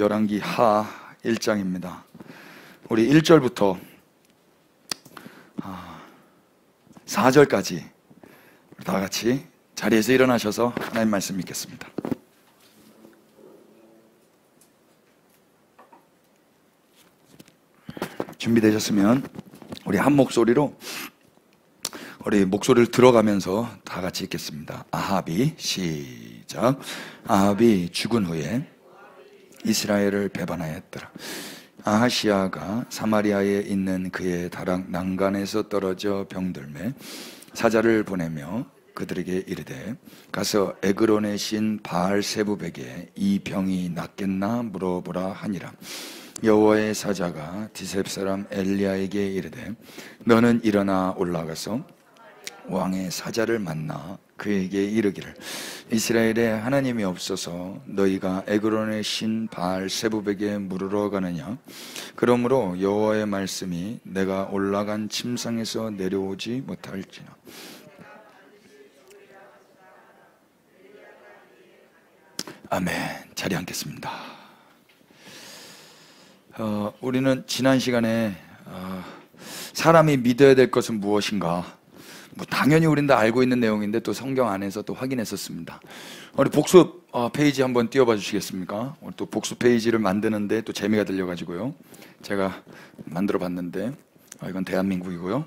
열왕기 하 1장입니다. 우리 1절부터 4절까지 다 같이 자리에서 일어나셔서 하나님 말씀 읽겠습니다. 준비되셨으면 우리 한 목소리로 우리 목소리를 들어가면서 다 같이 읽겠습니다. 아합이 시작. 아합이 죽은 후에 이스라엘을 배반하였더라. 아하시아가 사마리아에 있는 그의 다락 난간에서 떨어져 병들매 사자를 보내며 그들에게 이르되 가서 에그론의 신 바알세부백에 이 병이 낫겠나 물어보라 하니라. 여호와의 사자가 디셉 사람 엘리야에게 이르되 너는 일어나 올라가서 왕의 사자를 만나 그에게 이르기를 이스라엘에 하나님이 없어서 너희가 에그론의 신 바알세부백에 물으러 가느냐. 그러므로 여호와의 말씀이 내가 올라간 침상에서 내려오지 못할지나. 아멘. 자리 앉겠습니다. 우리는 지난 시간에 사람이 믿어야 될 것은 무엇인가, 당연히 우린 다 알고 있는 내용인데 또 성경 안에서 또 확인했었습니다. 우리 복습 페이지 한번 띄워봐 주시겠습니까? 또 복습 페이지를 만드는데 또 재미가 들려가지고요, 제가 만들어 봤는데 이건 대한민국이고요.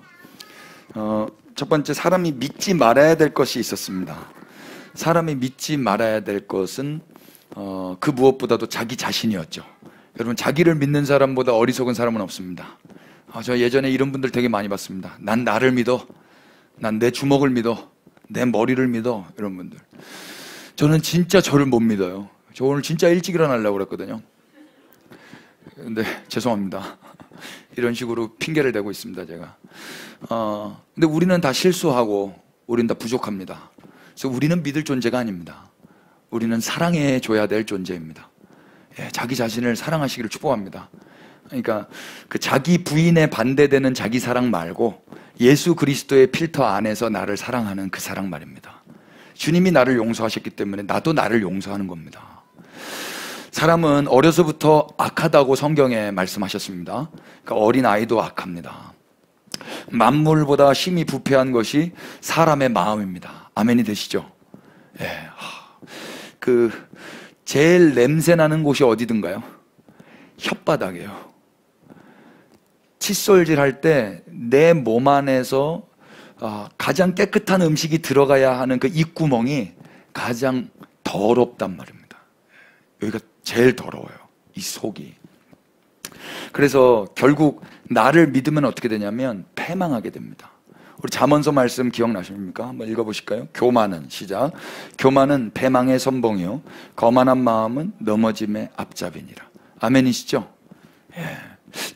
첫 번째, 사람이 믿지 말아야 될 것이 있었습니다. 사람이 믿지 말아야 될 것은 그 무엇보다도 자기 자신이었죠. 여러분, 자기를 믿는 사람보다 어리석은 사람은 없습니다. 저 예전에 이런 분들 되게 많이 봤습니다. 난 나를 믿어, 난 내 주먹을 믿어, 내 머리를 믿어, 이런 분들. 저는 진짜 저를 못 믿어요. 저 오늘 진짜 일찍 일어나려고 그랬거든요. 근데 죄송합니다. 이런 식으로 핑계를 대고 있습니다, 제가. 근데 우리는 다 실수하고 우리는 다 부족합니다. 그래서 우리는 믿을 존재가 아닙니다. 우리는 사랑해 줘야 될 존재입니다. 자기 자신을 사랑하시기를 축복합니다. 그러니까 그 자기 부인에 반대되는 자기 사랑 말고 예수 그리스도의 필터 안에서 나를 사랑하는 그 사랑 말입니다. 주님이 나를 용서하셨기 때문에 나도 나를 용서하는 겁니다. 사람은 어려서부터 악하다고 성경에 말씀하셨습니다. 그러니까 어린 아이도 악합니다. 만물보다 심히 부패한 것이 사람의 마음입니다. 아멘이 되시죠? 제일 냄새 나는 곳이 어디든가요? 혓바닥이에요. 칫솔질 할 때 내 몸 안에서 가장 깨끗한 음식이 들어가야 하는 그 입구멍이 가장 더럽단 말입니다. 여기가 제일 더러워요, 이 속이. 그래서 결국 나를 믿으면 어떻게 되냐면 패망하게 됩니다. 우리 잠언서 말씀 기억나십니까? 한번 읽어보실까요? 교만은, 시작. 교만은 패망의 선봉이요 거만한 마음은 넘어짐의 앞잡이니라. 아멘이시죠?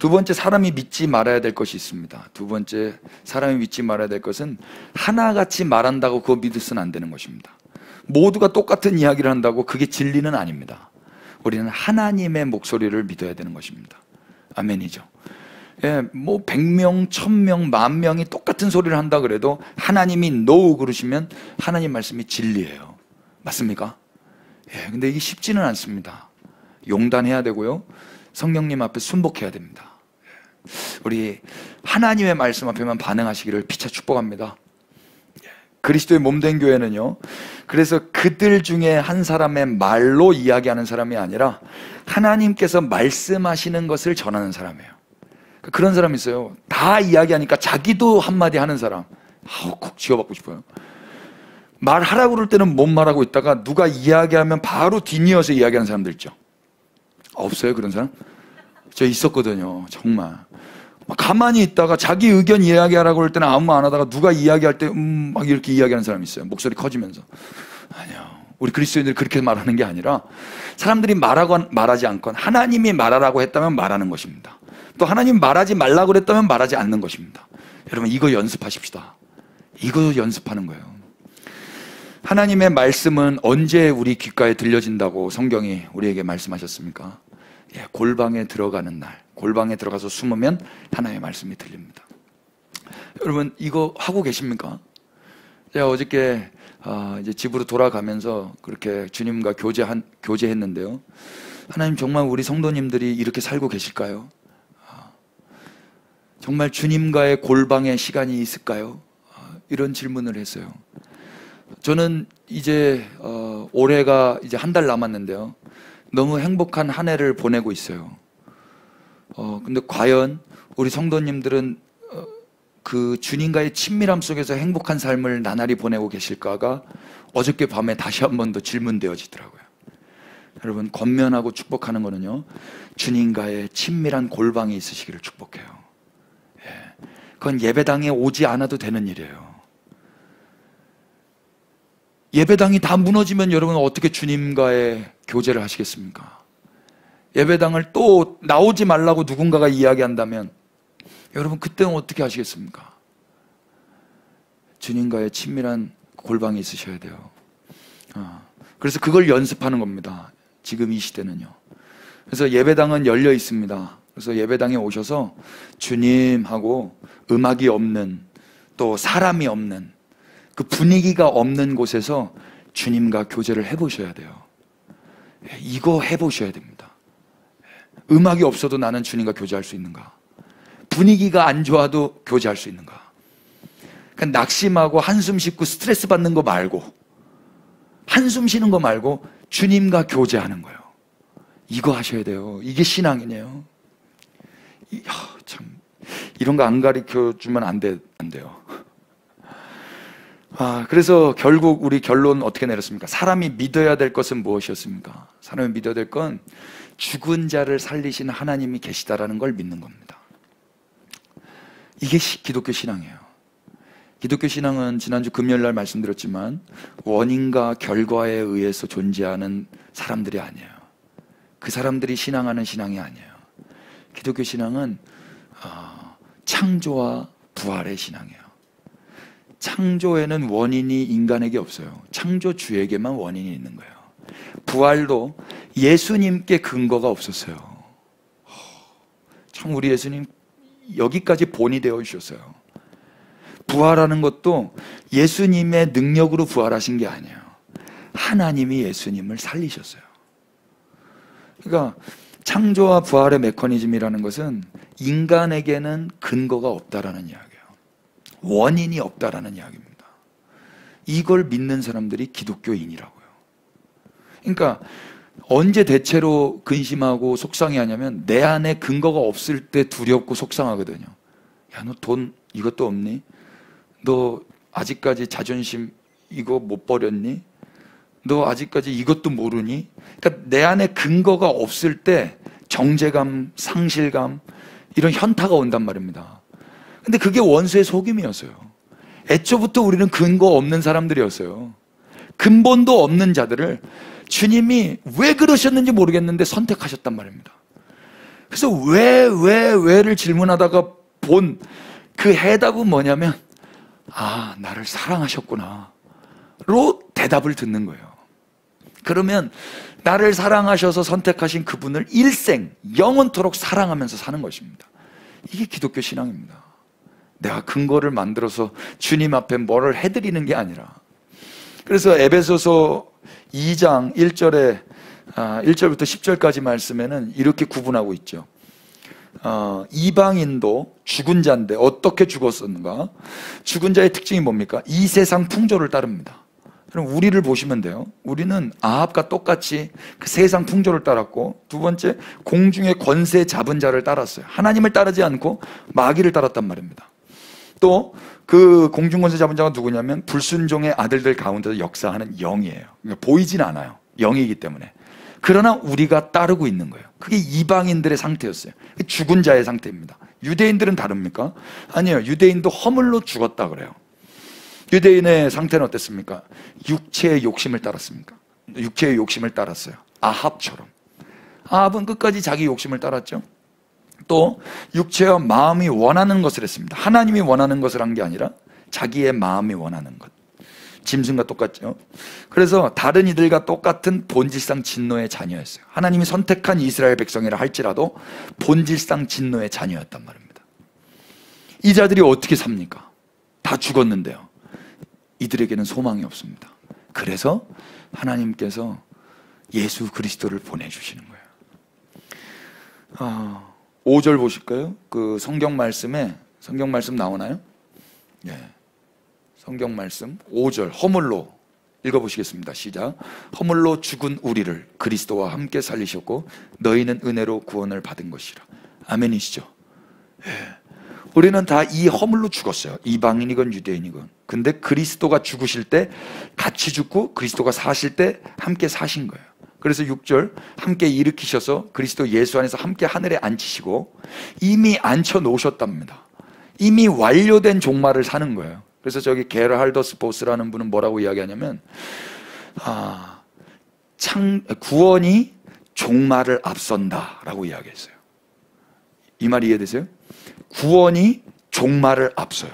두 번째, 사람이 믿지 말아야 될 것이 있습니다. 두 번째, 사람이 믿지 말아야 될 것은 하나같이 말한다고 그거 믿으서는 안 되는 것입니다. 모두가 똑같은 이야기를 한다고 그게 진리는 아닙니다. 우리는 하나님의 목소리를 믿어야 되는 것입니다. 아멘이죠? 100명, 1000명, 10,000명이 똑같은 소리를 한다 그래도 하나님이 NO 그러시면 하나님 말씀이 진리예요. 맞습니까? 근데 이게 쉽지는 않습니다. 용단해야 되고요, 성령님 앞에 순복해야 됩니다. 우리 하나님의 말씀 앞에만 반응하시기를 피차 축복합니다. 그리스도의 몸된 교회는요, 그래서 그들 중에 한 사람의 말로 이야기하는 사람이 아니라 하나님께서 말씀하시는 것을 전하는 사람이에요. 그런 사람이 있어요. 다 이야기하니까 자기도 한마디 하는 사람. 콕 지어받고 싶어요. 말하라고 그럴 때는 못 말하고 있다가 누가 이야기하면 바로 뒷이어서 이야기하는 사람들 있죠. 없어요, 그런 사람? 저 있었거든요, 정말. 가만히 있다가 자기 의견 이야기하라고 할 때는 아무 말 안 하다가 누가 이야기할 때 막 이렇게 이야기하는 사람이 있어요. 목소리 커지면서. 아니요, 우리 그리스도인들이 그렇게 말하는 게 아니라 사람들이 말하건 말하지 않건 하나님이 말하라고 했다면 말하는 것입니다. 또 하나님 말하지 말라고 그랬다면 말하지 않는 것입니다. 여러분, 이거 연습하십시다. 이거 연습하는 거예요. 하나님의 말씀은 언제 우리 귓가에 들려진다고 성경이 우리에게 말씀하셨습니까? 골방에 들어가는 날, 골방에 들어가서 숨으면 하나님의 말씀이 들립니다. 여러분, 이거 하고 계십니까? 제가 어저께 이제 집으로 돌아가면서 그렇게 주님과 교제했는데요, 하나님, 정말 우리 성도님들이 이렇게 살고 계실까요? 정말 주님과의 골방의 시간이 있을까요? 이런 질문을 했어요. 저는 이제 올해가 이제 한 달 남았는데요, 너무 행복한 한 해를 보내고 있어요. 근데 과연 우리 성도님들은 그 주님과의 친밀함 속에서 행복한 삶을 나날이 보내고 계실까가 어저께 밤에 다시 한 번 더 질문되어지더라고요. 여러분, 권면하고 축복하는 거는요, 주님과의 친밀한 골방이 있으시기를 축복해요. 그건 예배당에 오지 않아도 되는 일이에요. 예배당이 다 무너지면 여러분 어떻게 주님과의 교제를 하시겠습니까? 예배당을 또 나오지 말라고 누군가가 이야기한다면 여러분 그때는 어떻게 하시겠습니까? 주님과의 친밀한 골방이 있으셔야 돼요. 그래서 그걸 연습하는 겁니다. 지금 이 시대는요. 그래서 예배당은 열려 있습니다. 그래서 예배당에 오셔서 주님 하고 음악이 없는, 또 사람이 없는, 그 분위기가 없는 곳에서 주님과 교제를 해보셔야 돼요. 이거 해보셔야 됩니다. 음악이 없어도 나는 주님과 교제할 수 있는가? 분위기가 안 좋아도 교제할 수 있는가? 그러니까 낙심하고 한숨 쉬고 스트레스 받는 거 말고, 한숨 쉬는 거 말고 주님과 교제하는 거예요. 이거 하셔야 돼요. 이게 신앙이네요. 참, 이런 거 안 가르쳐 주면 안 돼요. 그래서 결국 우리 결론 어떻게 내렸습니까? 사람이 믿어야 될 것은 무엇이었습니까? 사람이 믿어야 될 건 죽은 자를 살리신 하나님이 계시다라는 걸 믿는 겁니다. 이게 기독교 신앙이에요. 기독교 신앙은 지난주 금요일날 말씀드렸지만 원인과 결과에 의해서 존재하는 사람들이 아니에요. 그 사람들이 신앙하는 신앙이 아니에요. 기독교 신앙은 창조와 부활의 신앙이에요. 창조에는 원인이 인간에게 없어요. 창조주에게만 원인이 있는 거예요. 부활도 예수님께 근거가 없었어요. 참, 우리 예수님 여기까지 본이 되어 주셨어요. 부활하는 것도 예수님의 능력으로 부활하신 게 아니에요. 하나님이 예수님을 살리셨어요. 그러니까 창조와 부활의 메커니즘이라는 것은 인간에게는 근거가 없다라는 이야기예요. 원인이 없다라는 이야기입니다. 이걸 믿는 사람들이 기독교인이라고요. 그러니까 언제 대체로 근심하고 속상해하냐면 내 안에 근거가 없을 때 두렵고 속상하거든요. 야, 너 돈 이것도 없니? 너 아직까지 자존심 이거 못 버렸니? 너 아직까지 이것도 모르니? 그러니까 내 안에 근거가 없을 때 정죄감, 상실감, 이런 현타가 온단 말입니다. 근데 그게 원수의 속임이었어요. 애초부터 우리는 근거 없는 사람들이었어요. 근본도 없는 자들을 주님이 왜 그러셨는지 모르겠는데 선택하셨단 말입니다. 그래서 왜를 질문하다가 본 그 해답은 뭐냐면, 나를 사랑하셨구나 로 대답을 듣는 거예요. 그러면 나를 사랑하셔서 선택하신 그분을 일생 영원토록 사랑하면서 사는 것입니다. 이게 기독교 신앙입니다. 내가 근거를 만들어서 주님 앞에 뭐를 해드리는 게 아니라. 그래서 에베소서 2장 1절부터 10절까지 말씀에는 이렇게 구분하고 있죠. 이방인도 죽은 자인데 어떻게 죽었었는가? 죽은 자의 특징이 뭡니까? 이 세상 풍조를 따릅니다. 그럼 우리를 보시면 돼요. 우리는 아합과 똑같이 그 세상 풍조를 따랐고, 두 번째, 공중의 권세 잡은 자를 따랐어요. 하나님을 따르지 않고 마귀를 따랐단 말입니다. 또 그 공중 권세 잡은 자가 누구냐면 불순종의 아들들 가운데서 역사하는 영이에요. 그러니까 보이진 않아요. 영이기 때문에. 그러나 우리가 따르고 있는 거예요. 그게 이방인들의 상태였어요. 죽은 자의 상태입니다. 유대인들은 다릅니까? 아니에요. 유대인도 허물로 죽었다 그래요. 유대인의 상태는 어땠습니까? 육체의 욕심을 따랐습니까? 육체의 욕심을 따랐어요. 아합처럼. 아합은 끝까지 자기 욕심을 따랐죠. 또 육체와 마음이 원하는 것을 했습니다. 하나님이 원하는 것을 한 게 아니라 자기의 마음이 원하는 것. 짐승과 똑같죠. 그래서 다른 이들과 똑같은 본질상 진노의 자녀였어요. 하나님이 선택한 이스라엘 백성이라 할지라도 본질상 진노의 자녀였단 말입니다. 이 자들이 어떻게 삽니까? 다 죽었는데요. 이들에게는 소망이 없습니다. 그래서 하나님께서 예수 그리스도를 보내주시는 거예요. 5절 보실까요? 그 성경 말씀 나오나요? 예. 성경 말씀 5절 허물로 읽어보시겠습니다. 시작. 허물로 죽은 우리를 그리스도와 함께 살리셨고 너희는 은혜로 구원을 받은 것이라. 아멘이시죠? 예. 우리는 다 이 허물로 죽었어요. 이방인이건 유대인이건. 근데 그리스도가 죽으실 때 같이 죽고 그리스도가 사실 때 함께 사신 거예요. 그래서 6절 함께 일으키셔서 그리스도 예수 안에서 함께 하늘에 앉히시고 이미 앉혀 놓으셨답니다. 이미 완료된 종말을 사는 거예요. 그래서 저기 게르할더스 보스라는 분은 뭐라고 이야기하냐면 구원이 종말을 앞선다라고 이야기했어요. 이 말 이해되세요? 구원이 종말을 앞서요.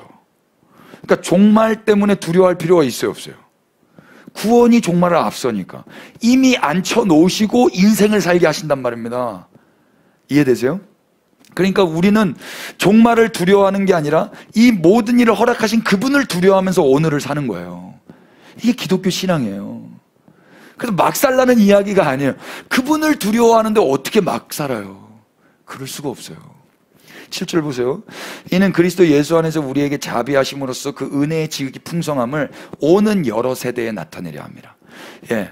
그러니까 종말 때문에 두려워할 필요가 있어요, 없어요? 구원이 종말을 앞서니까 이미 앉혀 놓으시고 인생을 살게 하신단 말입니다. 이해되세요? 그러니까 우리는 종말을 두려워하는 게 아니라 이 모든 일을 허락하신 그분을 두려워하면서 오늘을 사는 거예요. 이게 기독교 신앙이에요. 그래서 막 살라는 이야기가 아니에요. 그분을 두려워하는데 어떻게 막 살아요? 그럴 수가 없어요. 7절 보세요. 이는 그리스도 예수 안에서 우리에게 자비하심으로써 그 은혜의 지극히 풍성함을 오는 여러 세대에 나타내려 합니다. 예.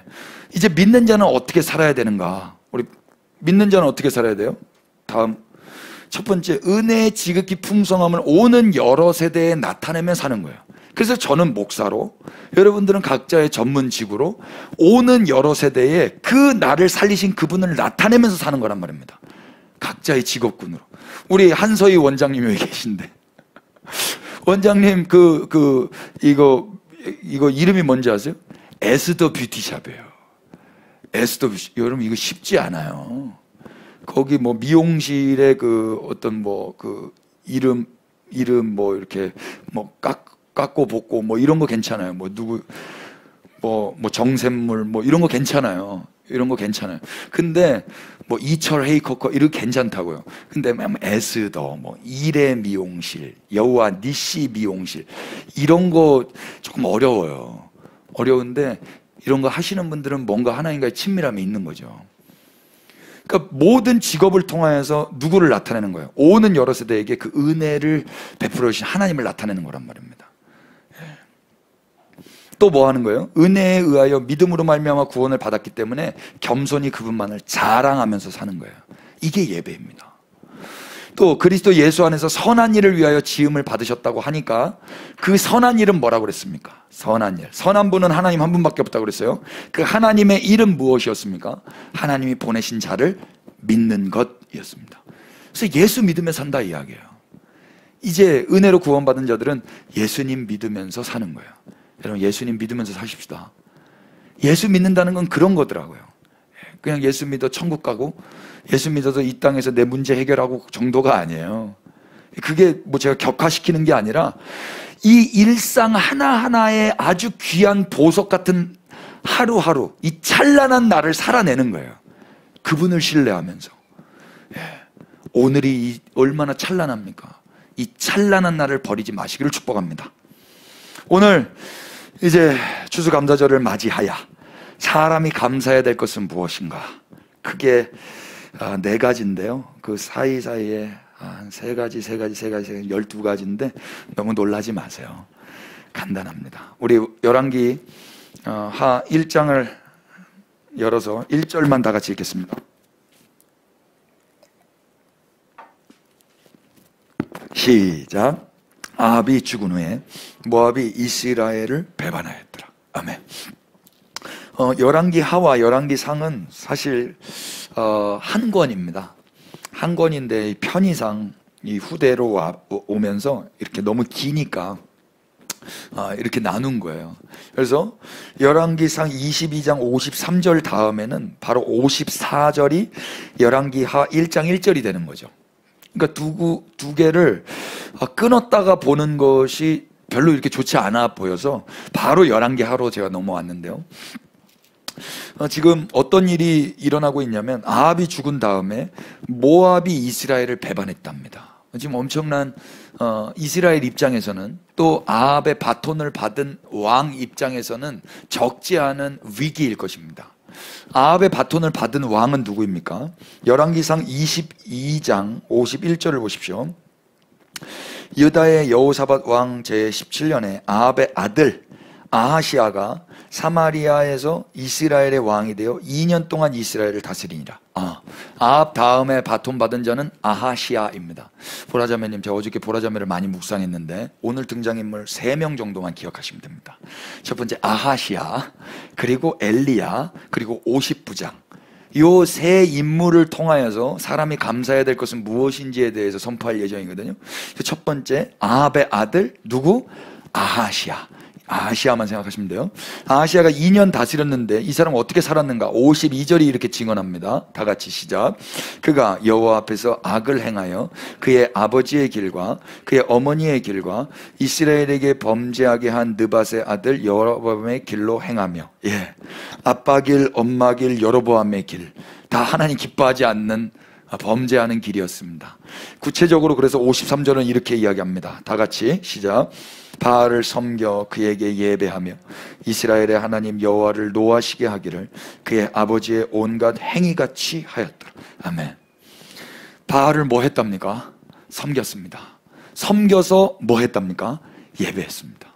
이제 믿는 자는 어떻게 살아야 되는가? 우리 믿는 자는 어떻게 살아야 돼요? 다음 첫 번째, 은혜의 지극히 풍성함을 오는 여러 세대에 나타내며 사는 거예요. 그래서 저는 목사로, 여러분들은 각자의 전문 직으로 오는 여러 세대에 그 나를 살리신 그분을 나타내면서 사는 거란 말입니다. 각자의 직업군으로. 우리 한서희 원장님이 여기 계신데, 원장님 이거 이름이 뭔지 아세요? 에스더 뷰티샵이에요. 에스더 뷰티. 여러분 이거 쉽지 않아요. 거기 뭐 미용실에 어떤 이름 뭐 이렇게 뭐 깎고 볶고 뭐 이런 거 괜찮아요. 뭐 정샘물 뭐 이런 거 괜찮아요. 이런 거 괜찮아요. 근데 뭐 이철 헤이커커 이런 거 괜찮다고요. 근데 에스더 뭐 이래 미용실, 여호와 니시 미용실 이런 거 조금 어려워요. 어려운데 이런 거 하시는 분들은 뭔가 하나님과의 친밀함이 있는 거죠. 그러니까 모든 직업을 통하여서 누구를 나타내는 거예요? 오는 여러 세대에게 그 은혜를 베풀어 주신 하나님을 나타내는 거란 말입니다. 또 뭐 하는 거예요? 은혜에 의하여 믿음으로 말미암아 구원을 받았기 때문에 겸손히 그분만을 자랑하면서 사는 거예요. 이게 예배입니다. 또 그리스도 예수 안에서 선한 일을 위하여 지음을 받으셨다고 하니까 그 선한 일은 뭐라고 그랬습니까? 선한 일. 선한 분은 하나님 한 분밖에 없다고 그랬어요. 그 하나님의 일은 무엇이었습니까? 하나님이 보내신 자를 믿는 것이었습니다. 그래서 예수 믿으며 산다 이야기예요. 이제 은혜로 구원받은 자들은 예수님 믿으면서 사는 거예요. 여러분 예수님 믿으면서 사십시다. 예수 믿는다는 건 그런 거더라고요. 그냥 예수 믿어 천국 가고 예수 믿어서 이 땅에서 내 문제 해결하고 정도가 아니에요. 그게 뭐 제가 격화시키는 게 아니라 이 일상 하나하나의 아주 귀한 보석 같은 하루하루 이 찬란한 날을 살아내는 거예요. 그분을 신뢰하면서. 오늘이 얼마나 찬란합니까? 이 찬란한 날을 버리지 마시기를 축복합니다. 오늘 이제 추수감사절을 맞이하여 사람이 감사해야 될 것은 무엇인가? 크게 4가지인데요. 그 사이사이에 한 3가지, 12가지인데 너무 놀라지 마세요. 간단합니다. 우리 열왕기 하 1장을 열어서 1절만 다 같이 읽겠습니다. 시작. 아합이 죽은 후에 모압이 이스라엘을 배반하였더라. 아멘. 열왕기 하와 열왕기 상은 사실 한 권입니다. 한 권인데 편의상 이 후대로 오면서 이렇게 너무 기니까 이렇게 나눈 거예요. 그래서 열왕기상 22장 53절 다음에는 바로 54절이 열왕기 하 1장 1절이 되는 거죠. 그러니까 두 개를 끊었다가 보는 것이 별로 이렇게 좋지 않아 보여서 바로 열왕기 하로 제가 넘어왔는데요. 지금 어떤 일이 일어나고 있냐면 아합이 죽은 다음에 모압이 이스라엘을 배반했답니다. 지금 엄청난 이스라엘 입장에서는 또 아합의 바톤을 받은 왕 입장에서는 적지 않은 위기일 것입니다. 아합의 바톤을 받은 왕은 누구입니까? 열왕기상 22장 51절을 보십시오. 유다의 여호사밧 왕 제17년에 아합의 아들 아하시아가 사마리아에서 이스라엘의 왕이 되어 2년 동안 이스라엘을 다스리니라. 아합 다음에 바톤 받은 자는 아하시아입니다. 보라자매님, 제가 어저께 보라자매를 많이 묵상했는데 오늘 등장인물 3명 정도만 기억하시면 됩니다. 첫 번째 아하시아, 그리고 엘리야, 그리고 50부장. 요 세 인물을 통하여서 사람이 감사해야 될 것은 무엇인지에 대해서 선포할 예정이거든요. 첫 번째, 아합의 아들 누구? 아하시아. 아하시아만 생각하시면 돼요. 아하시아가 2년 다스렸는데 이 사람은 어떻게 살았는가? 52절이 이렇게 증언합니다. 다 같이 시작. 그가 여호와 앞에서 악을 행하여 그의 아버지의 길과 그의 어머니의 길과 이스라엘에게 범죄하게 한 느밧의 아들 여로보암의 길로 행하며, 아빠 길, 엄마 길, 여로보암의 길, 다 하나님 기뻐하지 않는 범죄하는 길이었습니다. 구체적으로 그래서 53절은 이렇게 이야기합니다. 다 같이 시작. 바알을 섬겨 그에게 예배하며 이스라엘의 하나님 여호와를 노하시게 하기를 그의 아버지의 온갖 행위같이 하였더라. 아멘. 바알을 뭐 했답니까? 섬겼습니다. 섬겨서 뭐 했답니까? 예배했습니다.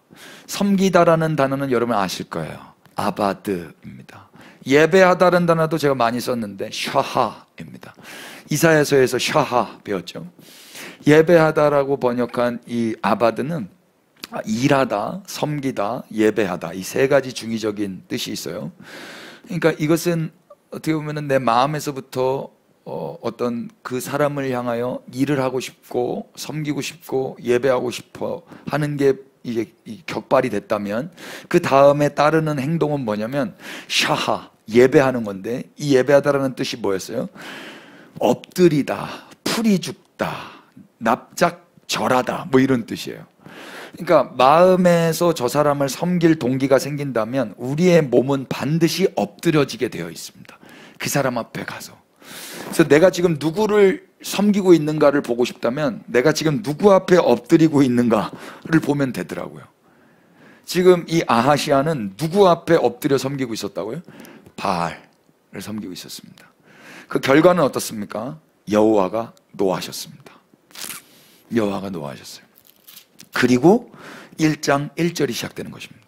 섬기다라는 단어는 여러분 아실 거예요. 아바드입니다. 예배하다라는 단어도 제가 많이 썼는데 샤하입니다. 이사야서에서 샤하 배웠죠. 예배하다라고 번역한 이 아바드는 일하다, 섬기다, 예배하다, 이 세 가지 중의적인 뜻이 있어요. 그러니까 이것은 어떻게 보면 내 마음에서부터 어떤 그 사람을 향하여 일을 하고 싶고 섬기고 싶고 예배하고 싶어 하는 게 이게 격발이 됐다면 그 다음에 따르는 행동은 뭐냐면 샤하, 예배하는 건데, 이 예배하다라는 뜻이 뭐였어요? 엎드리다, 풀이 죽다, 납작 절하다, 뭐 이런 뜻이에요. 그러니까 마음에서 저 사람을 섬길 동기가 생긴다면 우리의 몸은 반드시 엎드려지게 되어 있습니다. 그 사람 앞에 가서. 그래서 내가 지금 누구를 섬기고 있는가를 보고 싶다면 내가 지금 누구 앞에 엎드리고 있는가를 보면 되더라고요. 지금 이 아하시아는 누구 앞에 엎드려 섬기고 있었다고요? 바알을 섬기고 있었습니다. 그 결과는 어떻습니까? 여호와가 노하셨습니다. 여호와가 노하셨어요. 그리고 1장 1절이 시작되는 것입니다.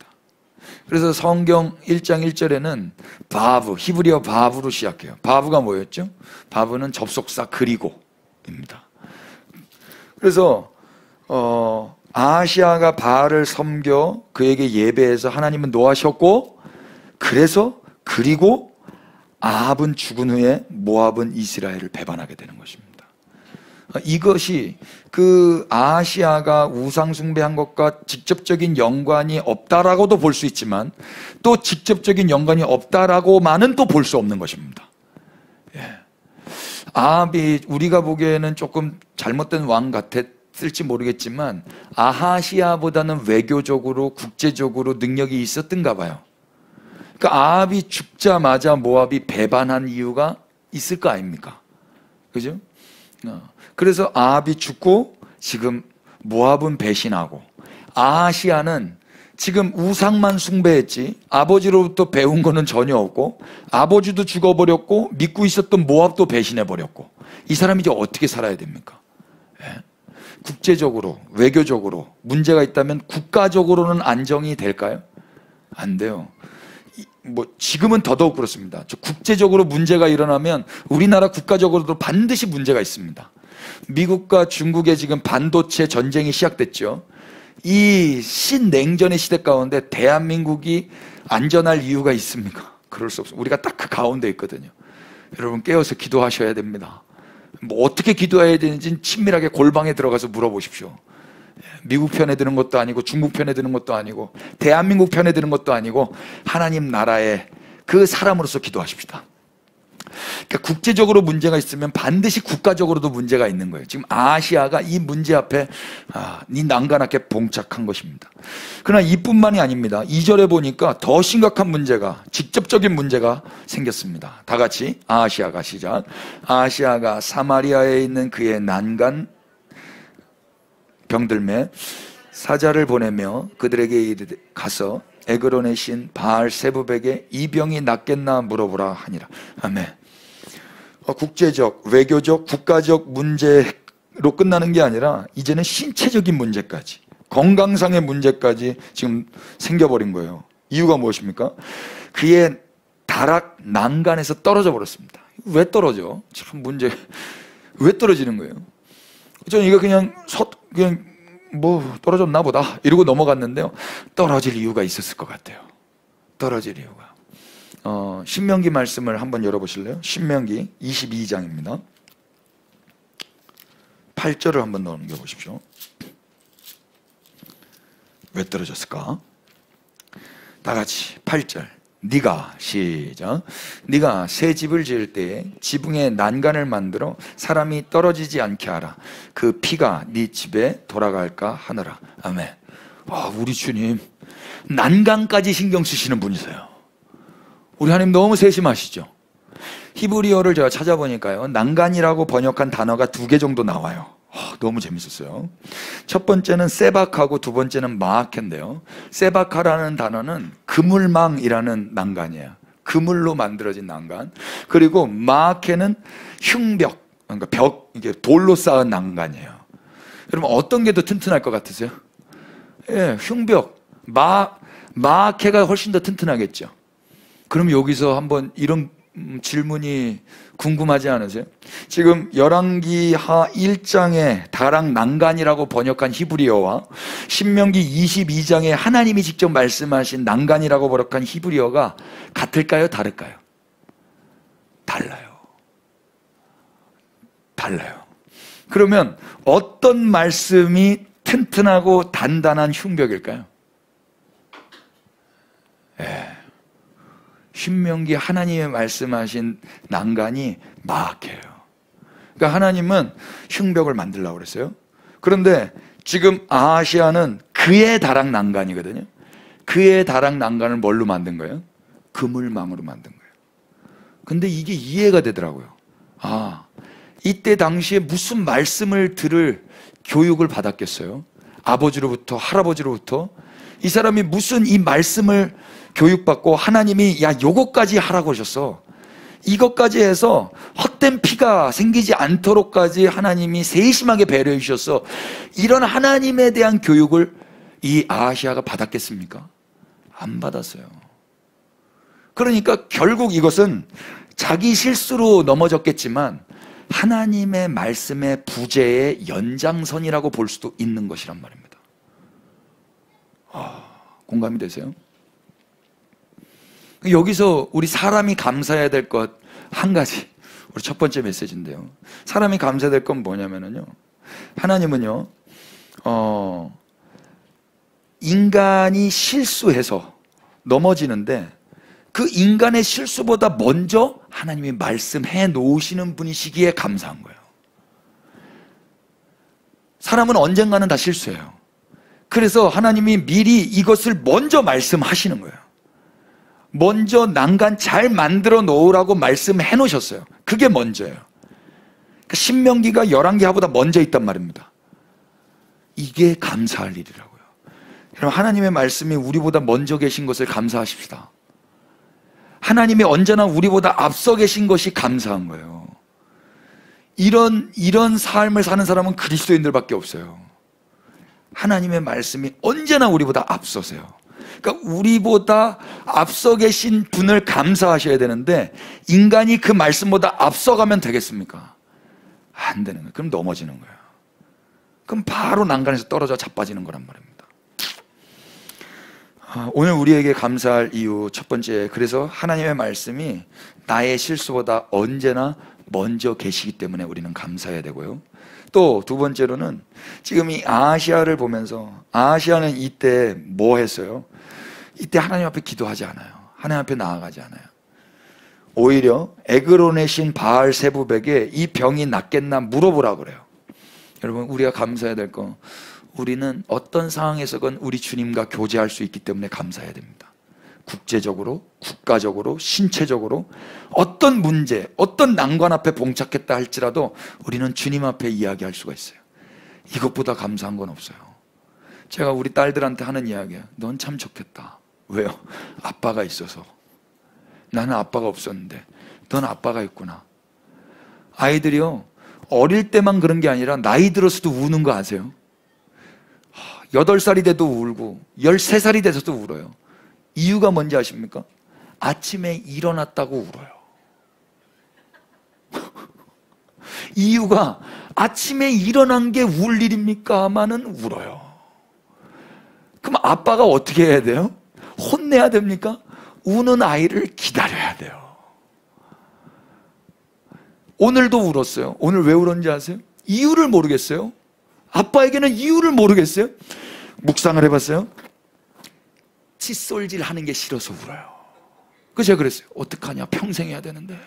그래서 성경 1장 1절에는 바브, 히브리어 바브로 시작해요. 바브가 뭐였죠? 바브는 접속사 그리고입니다. 그래서 아하시아가 바알을 섬겨 그에게 예배해서 하나님은 노하셨고, 그리고 아합은 죽은 후에 모압은 이스라엘을 배반하게 되는 것입니다. 이것이 그 아하시아가 우상 숭배한 것과 직접적인 연관이 없다라고도 볼 수 있지만 또 직접적인 연관이 없다라고만은 또 볼 수 없는 것입니다. 아합이 우리가 보기에는 조금 잘못된 왕 같았을지 모르겠지만 아하시아보다는 외교적으로 국제적으로 능력이 있었던가 봐요. 그러니까 아합이 죽자마자 모압이 배반한 이유가 있을 거 아닙니까? 그죠? 그래서 아합이 죽고 지금 모압은 배신하고 아하시아는 지금 우상만 숭배했지 아버지로부터 배운 거는 전혀 없고 아버지도 죽어버렸고 믿고 있었던 모압도 배신해버렸고 이 사람이 이제 어떻게 살아야 됩니까? 국제적으로 외교적으로 문제가 있다면 국가적으로는 안정이 될까요? 안 돼요. 지금은 더더욱 그렇습니다. 국제적으로 문제가 일어나면 우리나라 국가적으로도 반드시 문제가 있습니다. 미국과 중국의 지금 반도체 전쟁이 시작됐죠. 이 신냉전의 시대 가운데 대한민국이 안전할 이유가 있습니까? 그럴 수 없습니다. 우리가 딱 그 가운데 있거든요. 여러분 깨어서 기도하셔야 됩니다. 어떻게 기도해야 되는지 친밀하게 골방에 들어가서 물어보십시오. 미국 편에 드는 것도 아니고 중국 편에 드는 것도 아니고 대한민국 편에 드는 것도 아니고 하나님 나라의 그 사람으로서 기도하십시다. 그러니까 국제적으로 문제가 있으면 반드시 국가적으로도 문제가 있는 거예요. 지금 아시아가 이 문제 앞에 난간하게 봉착한 것입니다. 그러나 이뿐만이 아닙니다. 2절에 보니까 더 심각한 문제가, 직접적인 문제가 생겼습니다. 다 같이 아시아가 시작. 아시아가 사마리아에 있는 그의 난간 병들매 사자를 보내며 그들에게 가서 에그론의 신 바알 세부백에 이 병이 낫겠나 물어보라 하니라. 아멘. 국제적, 외교적, 국가적 문제로 끝나는 게 아니라 이제는 신체적인 문제까지, 건강상의 문제까지 지금 생겨버린 거예요. 이유가 무엇입니까? 그의 다락 난간에서 떨어져 버렸습니다. 왜 떨어져? 참 문제. 왜 떨어지는 거예요? 저는 이거 그냥 뭐 떨어졌나 보다 이러고 넘어갔는데요. 떨어질 이유가 있었을 것 같아요. 떨어질 이유가. 신명기 말씀을 한번 열어보실래요? 신명기 22장입니다. 8절을 한번 넘겨보십시오. 왜 떨어졌을까? 다 같이 8절. 네가 시작. 네가 새 집을 지을 때에 지붕에 난간을 만들어 사람이 떨어지지 않게 하라. 그 피가 네 집에 돌아갈까 하느라. 아멘. 와, 우리 주님 난간까지 신경 쓰시는 분이세요. 우리 하나님 너무 세심하시죠. 히브리어를 제가 찾아보니까요, 난간이라고 번역한 단어가 2개 정도 나와요. 너무 재밌었어요. 첫 번째는 세바카고 두 번째는 마아케인데요, 세바카라는 단어는 그물망이라는 난간이에요. 그물로 만들어진 난간. 그리고 마아케는 흉벽, 그러니까 벽, 이게 돌로 쌓은 난간이에요. 여러분 어떤 게 더 튼튼할 것 같으세요? 예, 흉벽. 마아케가 훨씬 더 튼튼하겠죠. 그럼 여기서 한번 이런 질문이 궁금하지 않으세요? 지금 열왕기하 1장의 다락 난간이라고 번역한 히브리어와 신명기 22장에 하나님이 직접 말씀하신 난간이라고 번역한 히브리어가 같을까요? 다를까요? 달라요. 달라요. 그러면 어떤 말씀이 튼튼하고 단단한 흉벽일까요? 신명기 하나님의 말씀하신 난간이 마아케예요. 그러니까 하나님은 흉벽을 만들려고 그랬어요. 그런데 지금 아하시아는 그의 다락 난간이거든요. 그의 다락 난간을 뭘로 만든 거예요? 그물망으로 만든 거예요. 근데 이게 이해가 되더라고요. 아, 이때 당시에 무슨 말씀을 들을 교육을 받았겠어요? 아버지로부터, 할아버지로부터. 이 사람이 무슨 이 말씀을 교육받고 하나님이 야 요거까지 하라고 하셨어, 이것까지 해서 헛된 피가 생기지 않도록까지 하나님이 세심하게 배려해 주셨어, 이런 하나님에 대한 교육을 이 아하시아가 받았겠습니까? 안 받았어요. 그러니까 결국 이것은 자기 실수로 넘어졌겠지만 하나님의 말씀의 부재의 연장선이라고 볼 수도 있는 것이란 말입니다. 공감이 되세요? 여기서 우리 사람이 감사해야 될 것 한 가지, 우리 첫 번째 메시지인데요, 사람이 감사해야 될 건 뭐냐면요, 하나님은요 인간이 실수해서 넘어지는데 그 인간의 실수보다 먼저 하나님이 말씀해 놓으시는 분이시기에 감사한 거예요. 사람은 언젠가는 다 실수해요. 그래서 하나님이 미리 이것을 먼저 말씀하시는 거예요. 먼저 난간 잘 만들어 놓으라고 말씀해 놓으셨어요. 그게 먼저예요. 그러니까 신명기가 열왕기하보다 먼저 있단 말입니다. 이게 감사할 일이라고요. 여러분, 하나님의 말씀이 우리보다 먼저 계신 것을 감사하십시다. 하나님이 언제나 우리보다 앞서 계신 것이 감사한 거예요. 이런 삶을 사는 사람은 그리스도인들밖에 없어요. 하나님의 말씀이 언제나 우리보다 앞서세요. 그러니까 우리보다 앞서 계신 분을 감사하셔야 되는데 인간이 그 말씀보다 앞서가면 되겠습니까? 안 되는 거예요. 그럼 넘어지는 거예요. 그럼 바로 난간에서 떨어져 자빠지는 거란 말입니다. 오늘 우리에게 감사할 이유 첫 번째, 그래서 하나님의 말씀이 나의 실수보다 언제나 먼저 계시기 때문에 우리는 감사해야 되고요. 또 두 번째로는 지금 이 아하시아를 보면서, 아하시아는 이때 뭐 했어요? 이때 하나님 앞에 기도하지 않아요. 하나님 앞에 나아가지 않아요. 오히려 에그론의 신 바알 세부백에 이 병이 낫겠나 물어보라 그래요. 여러분, 우리가 감사해야 될 거, 우리는 어떤 상황에서건 우리 주님과 교제할 수 있기 때문에 감사해야 됩니다. 국제적으로, 국가적으로, 신체적으로 어떤 문제, 어떤 난관 앞에 봉착했다 할지라도 우리는 주님 앞에 이야기할 수가 있어요. 이것보다 감사한 건 없어요. 제가 우리 딸들한테 하는 이야기예요. 넌 참 좋겠다. 왜요? 아빠가 있어서. 나는 아빠가 없었는데 넌 아빠가 있구나. 아이들이요, 어릴 때만 그런 게 아니라 나이 들어서도 우는 거 아세요? 8살이 돼도 울고 13살이 돼서도 울어요. 이유가 뭔지 아십니까? 아침에 일어났다고 울어요. 이유가 아침에 일어난 게 울 일입니까? 하면은 울어요. 그럼 아빠가 어떻게 해야 돼요? 혼내야 됩니까? 우는 아이를 기다려야 돼요. 오늘도 울었어요. 오늘 왜 울었는지 아세요? 이유를 모르겠어요. 아빠에게는 이유를 모르겠어요. 묵상을 해봤어요. 칫솔질 하는 게 싫어서 울어요. 그래서 제가 그랬어요. 어떡하냐, 평생 해야 되는데.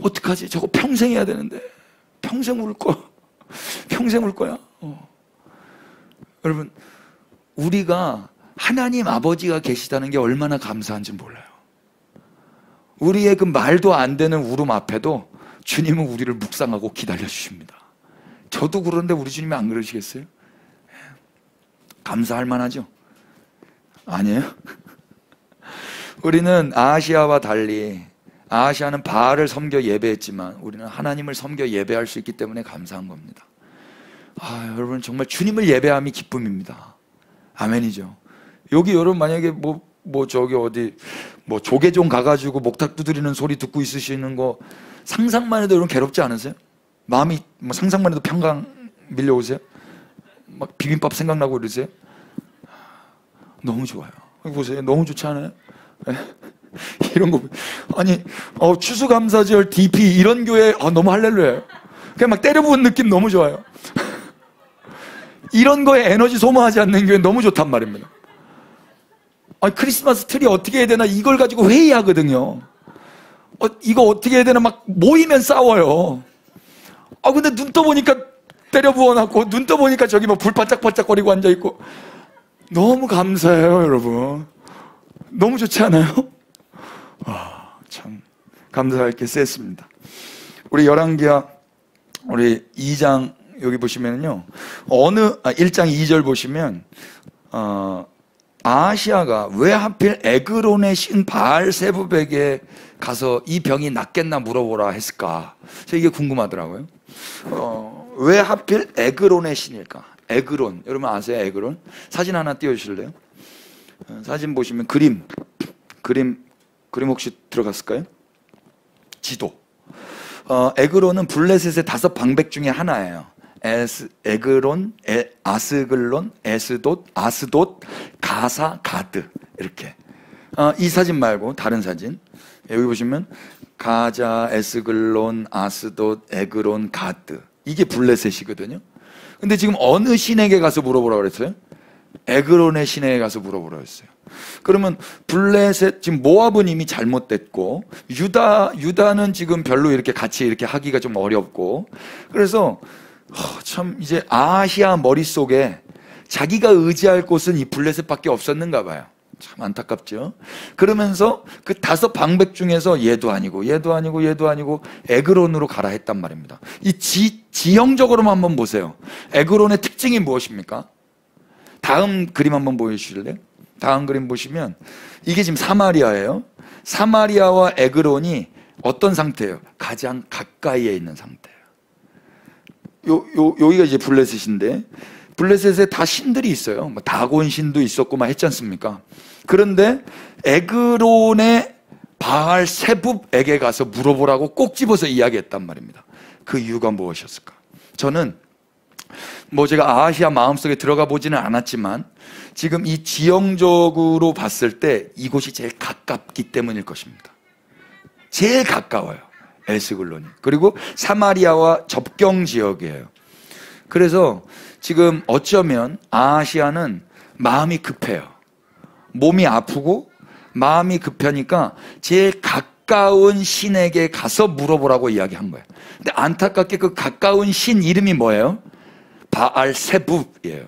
어떡하지, 저거 평생 해야 되는데. 평생 울 거야. 평생 울 거야. 여러분, 우리가 하나님 아버지가 계시다는 게 얼마나 감사한지 몰라요. 우리의 그 말도 안 되는 울음 앞에도 주님은 우리를 묵상하고 기다려 주십니다. 저도 그러는데 우리 주님이 안 그러시겠어요? 감사할 만하죠? 아니에요? 우리는 아하시아와 달리, 아하시아는 바알을 섬겨 예배했지만 우리는 하나님을 섬겨 예배할 수 있기 때문에 감사한 겁니다. 여러분, 정말 주님을 예배함이 기쁨입니다. 아멘이죠. 여기 여러분 만약에 저기 어디 조계종 가가지고 목탁 두드리는 소리 듣고 있으시는 거 상상만 해도 여러분 괴롭지 않으세요? 마음이 상상만 해도 평강 밀려오세요? 막 비빔밥 생각나고 이러세요? 너무 좋아요. 보세요. 너무 좋지 않아요? 이런 거. 아니, 추수감사절 DP 이런 교회 너무 할렐루야예요. 그냥 막 때려 부은 느낌 너무 좋아요. 이런 거에 에너지 소모하지 않는 교회 너무 좋단 말입니다. 크리스마스 트리 어떻게 해야 되나 이걸 가지고 회의하거든요. 이거 어떻게 해야 되나 막 모이면 싸워요. 근데 눈 떠보니까 때려 부어놨고 눈 떠보니까 저기 불 반짝반짝거리고 앉아있고. 너무 감사해요, 여러분. 너무 좋지 않아요? 참 감사할 게 셌습니다. 우리 열왕기하 우리 2장 여기 보시면요, 1장 2절 보시면 아하시아가 왜 하필 에그론의 신 바알세붑에게 가서 이 병이 낫겠나 물어보라 했을까? 이게 궁금하더라고요. 왜 하필 에그론의 신일까? 에그론, 여러분 아세요? 에그론? 사진 하나 띄워주실래요? 사진 보시면 그림 혹시 들어갔을까요? 지도. 에그론은 블레셋의 5 방백 중에 하나예요. 에그론, 아스글론, 에스돗, 아스돗, 가사, 가드 이렇게. 이 사진 말고 다른 사진. 여기 보시면 가자, 에스글론, 아스돗, 에그론, 가드. 이게 블레셋이거든요. 근데 지금 어느 신에게 가서 물어보라고 그랬어요? 에그론의 신에게 가서 물어보라고 했어요. 그러면 블레셋, 지금 모압은 이미 잘못됐고 유다는 지금 별로 이렇게 같이 이렇게 하기가 좀 어렵고, 그래서 참 이제 아하시아 머릿속에 자기가 의지할 곳은 이 블레셋밖에 없었는가 봐요. 참 안타깝죠. 그러면서 그 5 방백 중에서 얘도 아니고 에그론으로 가라 했단 말입니다. 이 지형적으로만 한번 보세요. 에그론의 특징이 무엇입니까? 다음 그림 한번 보여주실래요? 다음 그림 보시면 이게 지금 사마리아예요. 사마리아와 에그론이 어떤 상태예요? 가장 가까이에 있는 상태예요. 여기가 이제 블레셋인데, 블레셋에 다 신들이 있어요. 다곤 신도 있었고 막 했지 않습니까? 그런데 에그론의 바알세붑에게 가서 물어보라고 꼭 집어서 이야기했단 말입니다. 그 이유가 무엇이었을까? 저는 제가 아하시아 마음속에 들어가 보지는 않았지만 지금 이 지형적으로 봤을 때 이곳이 제일 가깝기 때문일 것입니다. 제일 가까워요, 에스글론이. 그리고 사마리아와 접경 지역이에요. 그래서 지금 어쩌면 아하시아는 마음이 급해요. 몸이 아프고 마음이 급하니까 제일 가까운 신에게 가서 물어보라고 이야기한 거예요. 근데 안타깝게 그 가까운 신 이름이 뭐예요? 바알세붑이에요.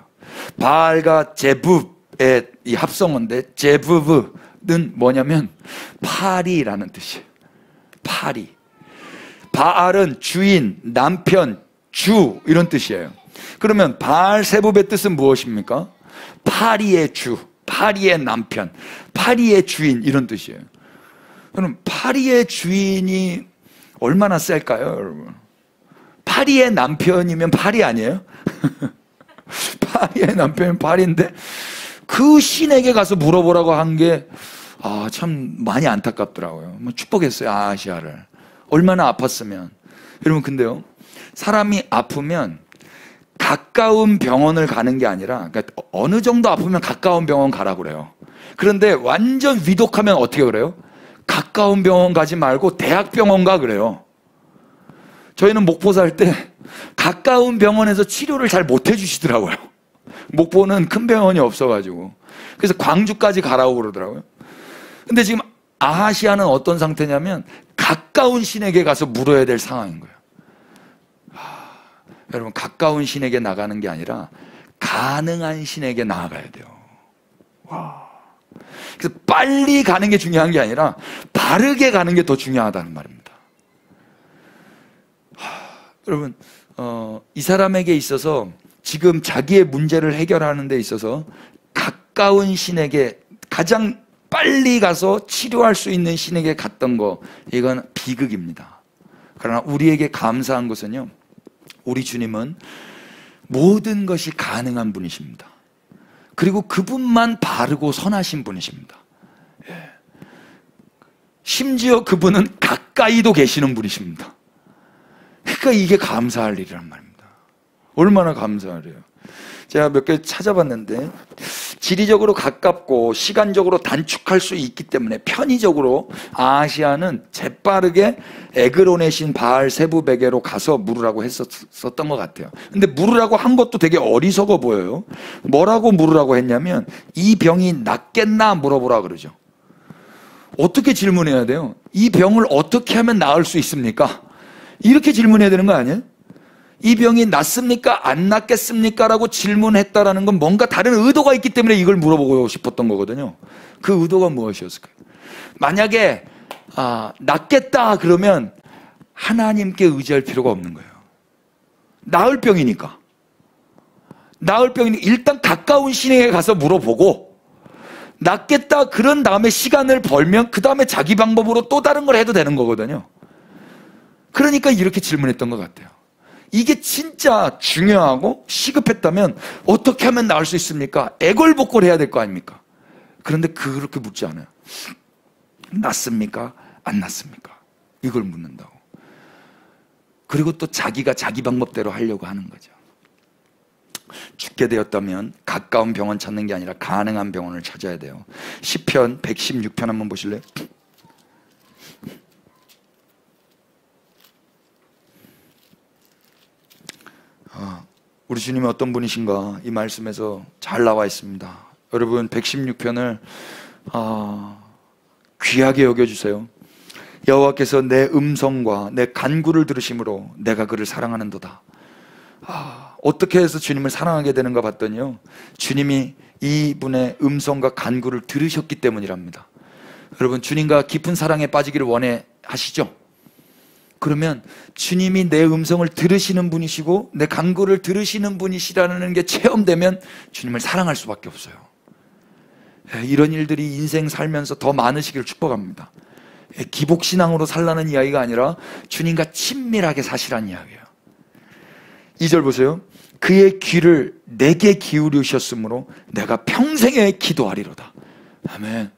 바알과 제붑의 이 합성어인데, 제브브는 뭐냐면 파리라는 뜻이에요. 파리. 바알은 주인, 남편, 주 이런 뜻이에요. 그러면 바알세붑의 뜻은 무엇입니까? 파리의 주, 파리의 남편, 파리의 주인 이런 뜻이에요. 그럼 파리의 주인이 얼마나 셀까요, 여러분? 파리의 남편이면 파리 아니에요? 파리의 남편은 파리인데 그 신에게 가서 물어보라고 한 게 참 많이 안타깝더라고요. 축복했어요, 아하시아를. 얼마나 아팠으면. 여러분, 근데요, 사람이 아프면 가까운 병원을 가는 게 아니라, 그러니까 어느 정도 아프면 가까운 병원 가라고 그래요. 그런데 완전 위독하면 어떻게 그래요? 가까운 병원 가지 말고 대학병원 가 그래요. 저희는 목포 살 때 가까운 병원에서 치료를 잘 못 해주시더라고요. 목포는 큰 병원이 없어가지고. 그래서 광주까지 가라고 그러더라고요. 근데 지금 아하시아는 어떤 상태냐면 가까운 신에게 가서 물어야 될 상황인 거예요. 여러분, 가까운 신에게 나가는 게 아니라 가능한 신에게 나아가야 돼요. 와. 그래서 빨리 가는 게 중요한 게 아니라 바르게 가는 게 더 중요하다는 말입니다. 여러분, 이 사람에게 있어서 지금 자기의 문제를 해결하는 데 있어서 가까운 신에게, 가장 빨리 가서 치료할 수 있는 신에게 갔던 거, 이건 비극입니다. 그러나 우리에게 감사한 것은요, 우리 주님은 모든 것이 가능한 분이십니다. 그리고 그분만 바르고 선하신 분이십니다. 심지어 그분은 가까이도 계시는 분이십니다. 그러니까 이게 감사할 일이란 말입니다. 얼마나 감사하래요. 제가 몇 개 찾아봤는데 지리적으로 가깝고 시간적으로 단축할 수 있기 때문에 편의적으로 아하시아는 재빠르게 에그론의 신 바알 세부 베게로 가서 물으라고 했었던 것 같아요. 근데 물으라고 한 것도 되게 어리석어 보여요. 뭐라고 물으라고 했냐면 이 병이 낫겠나 물어보라 그러죠. 어떻게 질문해야 돼요? 이 병을 어떻게 하면 나을 수 있습니까? 이렇게 질문해야 되는 거 아니에요? 이 병이 낫습니까? 안 낫겠습니까? 라고 질문했다라는 건 뭔가 다른 의도가 있기 때문에 이걸 물어보고 싶었던 거거든요. 그 의도가 무엇이었을까요? 만약에 낫겠다 그러면 하나님께 의지할 필요가 없는 거예요. 나을 병이니까. 일단 가까운 신에게 가서 물어보고 낫겠다 그런 다음에 시간을 벌면 그 다음에 자기 방법으로 또 다른 걸 해도 되는 거거든요. 그러니까 이렇게 질문했던 것 같아요. 이게 진짜 중요하고 시급했다면 어떻게 하면 나을 수 있습니까? 애걸복걸해야 될 거 아닙니까? 그런데 그렇게 묻지 않아요. 낫습니까? 안 낫습니까? 이걸 묻는다고. 그리고 또 자기가 자기 방법대로 하려고 하는 거죠. 죽게 되었다면 가까운 병원 찾는 게 아니라 가능한 병원을 찾아야 돼요. 시편 116편 한번 보실래요? 우리 주님이 어떤 분이신가 이 말씀에서 잘 나와 있습니다. 여러분 116편을 귀하게 여겨주세요. 여호와께서 내 음성과 내 간구를 들으심으로 내가 그를 사랑하는도다. 어떻게 해서 주님을 사랑하게 되는가 봤더니요, 주님이 이분의 음성과 간구를 들으셨기 때문이랍니다. 여러분, 주님과 깊은 사랑에 빠지기를 원하시죠? 그러면 주님이 내 음성을 들으시는 분이시고 내 간구를 들으시는 분이시라는 게 체험되면 주님을 사랑할 수밖에 없어요. 이런 일들이 인생 살면서 더 많으시기를 축복합니다. 기복신앙으로 살라는 이야기가 아니라 주님과 친밀하게 사시라는 이야기예요. 2절 보세요. 그의 귀를 내게 기울이셨으므로 내가 평생에 기도하리로다. 아멘.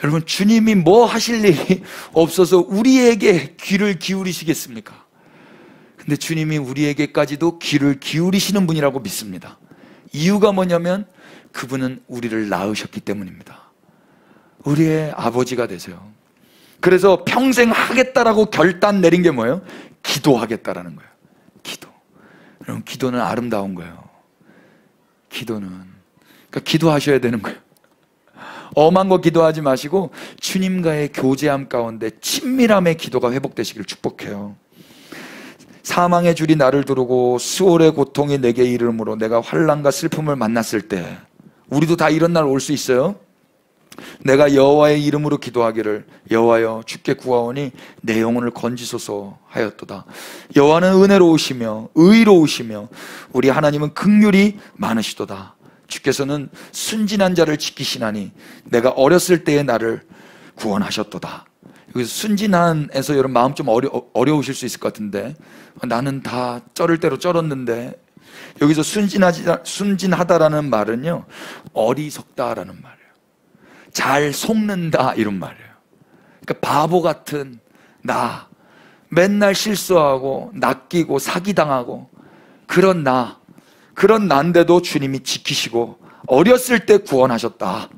여러분, 주님이 뭐 하실 일이 없어서 우리에게 귀를 기울이시겠습니까? 근데 주님이 우리에게까지도 귀를 기울이시는 분이라고 믿습니다. 이유가 뭐냐면 그분은 우리를 낳으셨기 때문입니다. 우리의 아버지가 되세요. 그래서 평생 하겠다라고 결단 내린 게 뭐예요? 기도하겠다라는 거예요. 기도. 여러분, 기도는 아름다운 거예요. 기도는. 그러니까 기도하셔야 되는 거예요. 엄한 거 기도하지 마시고 주님과의 교제함 가운데 친밀함의 기도가 회복되시기를 축복해요. 사망의 줄이 나를 두르고 수월의 고통이 내게 이르므로 내가 환난과 슬픔을 만났을 때, 우리도 다 이런 날 올 수 있어요. 내가 여호와의 이름으로 기도하기를 여호와여 주께 구하오니 내 영혼을 건지소서 하였도다. 여호와는 은혜로우시며 의로우시며 우리 하나님은 긍휼이 많으시도다. 주께서는 순진한 자를 지키시나니 내가 어렸을 때의 나를 구원하셨도다. 여기서 순진한에서 여러분 마음 좀 어려우실 수 있을 것 같은데, 나는 다 쩔을 대로 쩔었는데, 여기서 순진하다라는 말은요, 어리석다라는 말이에요. 잘 속는다 이런 말이에요. 그러니까 바보 같은 나, 맨날 실수하고 낚이고 사기당하고 그런 난데도 주님이 지키시고 어렸을 때 구원하셨다.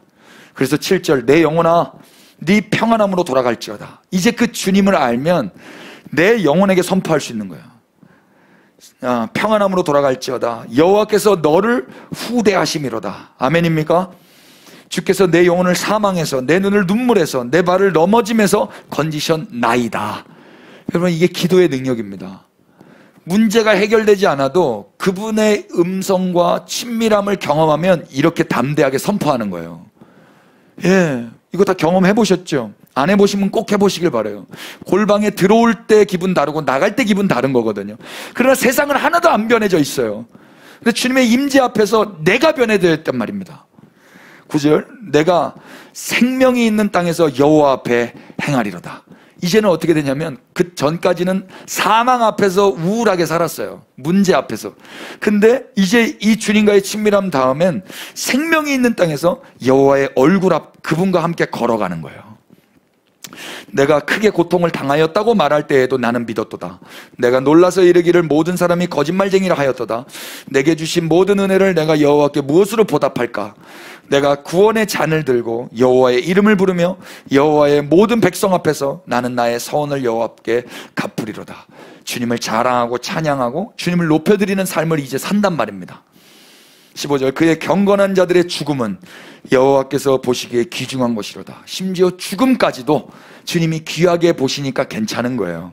그래서 7절, 내 영혼아 네 평안함으로 돌아갈지어다. 이제 그 주님을 알면 내 영혼에게 선포할 수 있는 거예요. 평안함으로 돌아갈지어다. 여호와께서 너를 후대하심이로다. 아멘입니까? 주께서 내 영혼을 사망에서, 내 눈을 눈물에서, 내 발을 넘어짐에서 건지셨나이다. 여러분, 이게 기도의 능력입니다. 문제가 해결되지 않아도 그분의 음성과 친밀함을 경험하면 이렇게 담대하게 선포하는 거예요. 예, 이거 다 경험해 보셨죠? 안 해보시면 꼭 해보시길 바라요. 골방에 들어올 때 기분 다르고 나갈 때 기분 다른 거거든요. 그러나 세상은 하나도 안 변해져 있어요. 근데 주님의 임재 앞에서 내가 변해졌단 말입니다. 9절, 내가 생명이 있는 땅에서 여호와 앞에 행하리로다. 이제는 어떻게 되냐면, 그 전까지는 사망 앞에서 우울하게 살았어요. 문제 앞에서. 근데 이제 이 주님과의 친밀함 다음엔 생명이 있는 땅에서 여호와의 얼굴 앞, 그분과 함께 걸어가는 거예요. 내가 크게 고통을 당하였다고 말할 때에도 나는 믿었도다. 내가 놀라서 이르기를 모든 사람이 거짓말쟁이라 하였도다. 내게 주신 모든 은혜를 내가 여호와께 무엇으로 보답할까? 내가 구원의 잔을 들고 여호와의 이름을 부르며 여호와의 모든 백성 앞에서 나는 나의 서원을 여호와께 갚으리로다. 주님을 자랑하고 찬양하고 주님을 높여드리는 삶을 이제 산단 말입니다. 15절, 그의 경건한 자들의 죽음은 여호와께서 보시기에 귀중한 것이로다. 심지어 죽음까지도 주님이 귀하게 보시니까 괜찮은 거예요.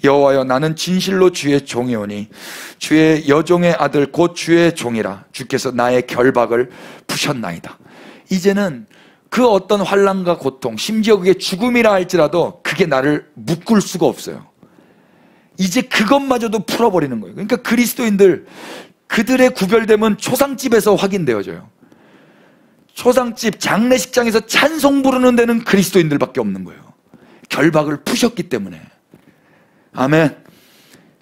여호와여, 나는 진실로 주의 종이오니 주의 여종의 아들 곧 주의 종이라. 주께서 나의 결박을 푸셨나이다. 이제는 그 어떤 환난과 고통, 심지어 그게 죽음이라 할지라도 그게 나를 묶을 수가 없어요. 이제 그것마저도 풀어버리는 거예요. 그러니까 그리스도인들, 그들의 구별됨은 초상집에서 확인되어져요. 초상집, 장례식장에서 찬송 부르는 데는 그리스도인들밖에 없는 거예요. 결박을 푸셨기 때문에. 아멘.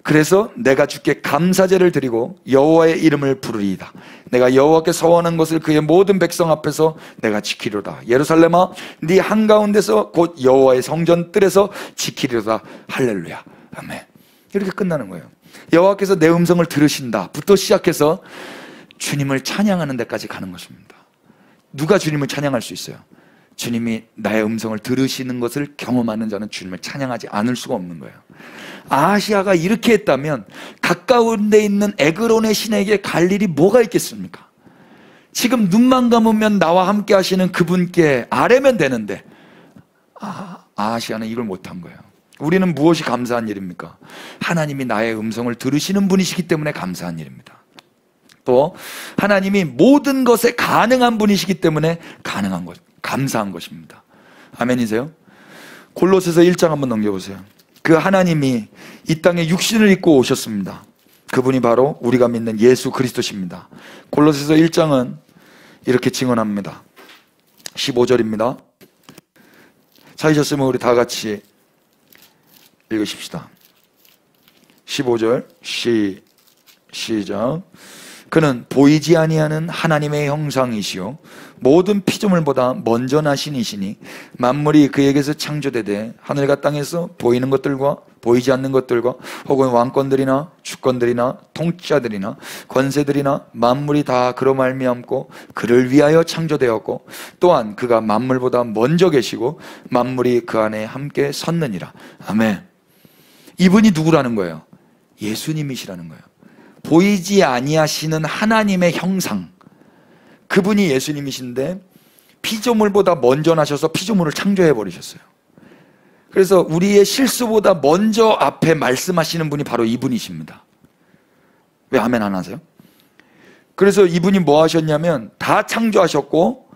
그래서 내가 주께 감사제를 드리고 여호와의 이름을 부르리이다. 내가 여호와께 서원한 것을 그의 모든 백성 앞에서 내가 지키리로다. 예루살렘아, 네 한가운데서 곧 여호와의 성전 뜰에서 지키리로다. 할렐루야. 아멘. 이렇게 끝나는 거예요. 여호와께서 내 음성을 들으신다부터 시작해서 주님을 찬양하는 데까지 가는 것입니다. 누가 주님을 찬양할 수 있어요? 주님이 나의 음성을 들으시는 것을 경험하는 자는 주님을 찬양하지 않을 수가 없는 거예요. 아하시아가 이렇게 했다면 가까운 데 있는 에그론의 신에게 갈 일이 뭐가 있겠습니까? 지금 눈만 감으면 나와 함께 하시는 그분께 아뢰면 되는데 아하시아는 이걸 못한 거예요. 우리는 무엇이 감사한 일입니까? 하나님이 나의 음성을 들으시는 분이시기 때문에 감사한 일입니다. 또 하나님이 모든 것에 가능한 분이시기 때문에 가능한 것, 감사한 것입니다. 아멘이세요? 골로새서 1장 한번 넘겨보세요. 그 하나님이 이 땅에 육신을 입고 오셨습니다. 그분이 바로 우리가 믿는 예수 그리스도십니다. 골로새서 1장은 이렇게 증언합니다. 15절입니다. 찾으셨으면 우리 다 같이 읽으십시다. 15절 시작. 그는 보이지 아니하는 하나님의 형상이시요 모든 피조물보다 먼저 나신 이시니 만물이 그에게서 창조되되 하늘과 땅에서 보이는 것들과 보이지 않는 것들과 혹은 왕권들이나 주권들이나 통치자들이나 권세들이나 만물이 다 그로 말미암고 그를 위하여 창조되었고 또한 그가 만물보다 먼저 계시고 만물이 그 안에 함께 섰느니라. 아멘. 이분이 누구라는 거예요? 예수님이시라는 거예요. 보이지 아니하시는 하나님의 형상, 그분이 예수님이신데 피조물보다 먼저 나셔서 피조물을 창조해 버리셨어요. 그래서 우리의 실수보다 먼저 앞에 말씀하시는 분이 바로 이분이십니다. 왜 아멘 안 하세요? 그래서 이분이 뭐 하셨냐면 다 창조하셨고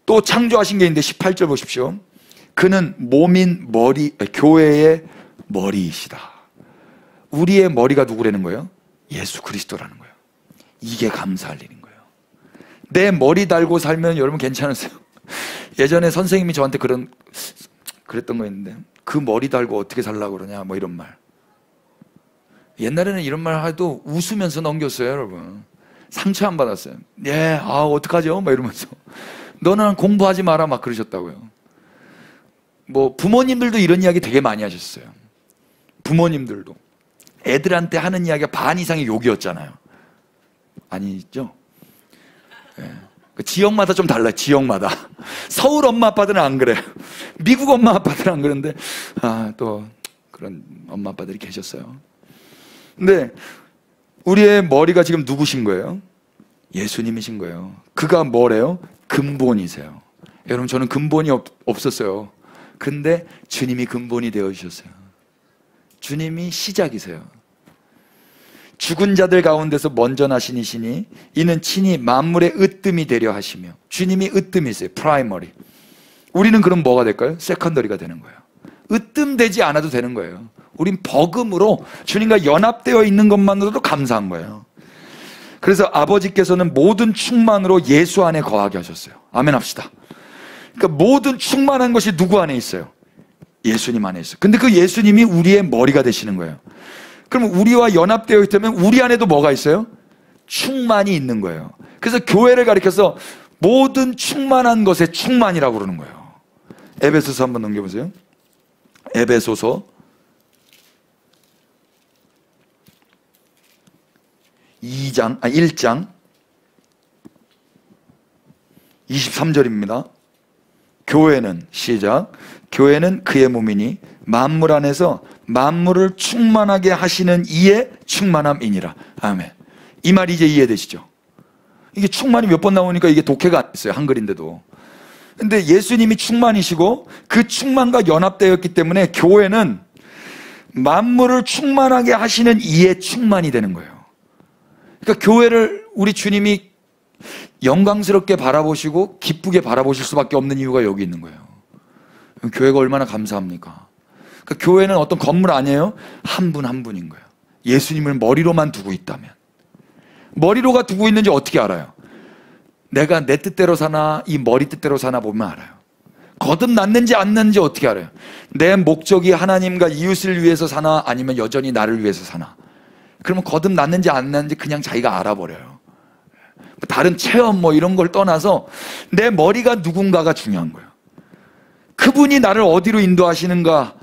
또 창조하신 게 있는데 18절 보십시오. 그는 몸인 교회의 머리이시다. 우리의 머리가 누구라는 거예요? 예수 그리스도라는 거예요. 이게 감사할 일인 거예요. 내 머리 달고 살면 여러분 괜찮으세요? 예전에 선생님이 저한테 그랬던 거 있는데, 그 머리 달고 어떻게 살라고 그러냐 뭐 이런 말. 옛날에는 이런 말 해도 웃으면서 넘겼어요, 여러분. 상처 안 받았어요. 예, 어떡하죠? 막 이러면서. 너는 공부하지 마라 막 그러셨다고요. 뭐 부모님들도 이런 이야기 되게 많이 하셨어요. 부모님들도 애들한테 하는 이야기가 반 이상이 욕이었잖아요. 아니죠? 예. 지역마다 좀 달라요. 지역마다. 서울 엄마 아빠들은 안 그래요. 미국 엄마 아빠들은 안 그런데 또 그런 엄마 아빠들이 계셨어요. 근데 우리의 머리가 지금 누구신 거예요? 예수님이신 거예요. 그가 뭐래요? 근본이세요. 여러분, 저는 근본이 없었어요. 근데 주님이 근본이 되어주셨어요. 주님이 시작이세요. 죽은 자들 가운데서 먼저 나신 이시니 이는 친히 만물의 으뜸이 되려 하시며, 주님이 으뜸이세요. 프라이머리. 우리는 그럼 뭐가 될까요? 세컨더리가 되는 거예요. 으뜸되지 않아도 되는 거예요. 우린 버금으로 주님과 연합되어 있는 것만으로도 감사한 거예요. 그래서 아버지께서는 모든 충만으로 예수 안에 거하게 하셨어요. 아멘 합시다. 그러니까 모든 충만한 것이 누구 안에 있어요? 예수님 안에 있어요. 근데 그 예수님이 우리의 머리가 되시는 거예요. 그럼 우리와 연합되어 있다면 우리 안에도 뭐가 있어요? 충만이 있는 거예요. 그래서 교회를 가리켜서 모든 충만한 것의 충만이라고 그러는 거예요. 에베소서 한번 넘겨보세요. 에베소서 1장 23절입니다. 교회는, 시작, 교회는 그의 몸이니 만물 안에서 만물을 충만하게 하시는 이의 충만함이니라. 아멘. 이 말이 이제 이해되시죠? 이게 충만이 몇 번 나오니까 이게 독해가 안 됐어요, 한글인데도. 근데 예수님이 충만이시고 그 충만과 연합되었기 때문에 교회는 만물을 충만하게 하시는 이의 충만이 되는 거예요. 그러니까 교회를 우리 주님이 영광스럽게 바라보시고 기쁘게 바라보실 수밖에 없는 이유가 여기 있는 거예요. 교회가 얼마나 감사합니까? 그러니까 교회는 어떤 건물 아니에요? 한 분 한 분인 거예요. 예수님을 머리로만 두고 있다면. 머리로가 두고 있는지 어떻게 알아요? 내가 내 뜻대로 사나 이 머리 뜻대로 사나 보면 알아요. 거듭났는지 안 났는지 어떻게 알아요? 내 목적이 하나님과 이웃을 위해서 사나 아니면 여전히 나를 위해서 사나. 그러면 거듭났는지 안 났는지 그냥 자기가 알아버려요. 다른 체험 뭐 이런 걸 떠나서 내 머리가 누군가가 중요한 거예요. 그분이 나를 어디로 인도하시는가,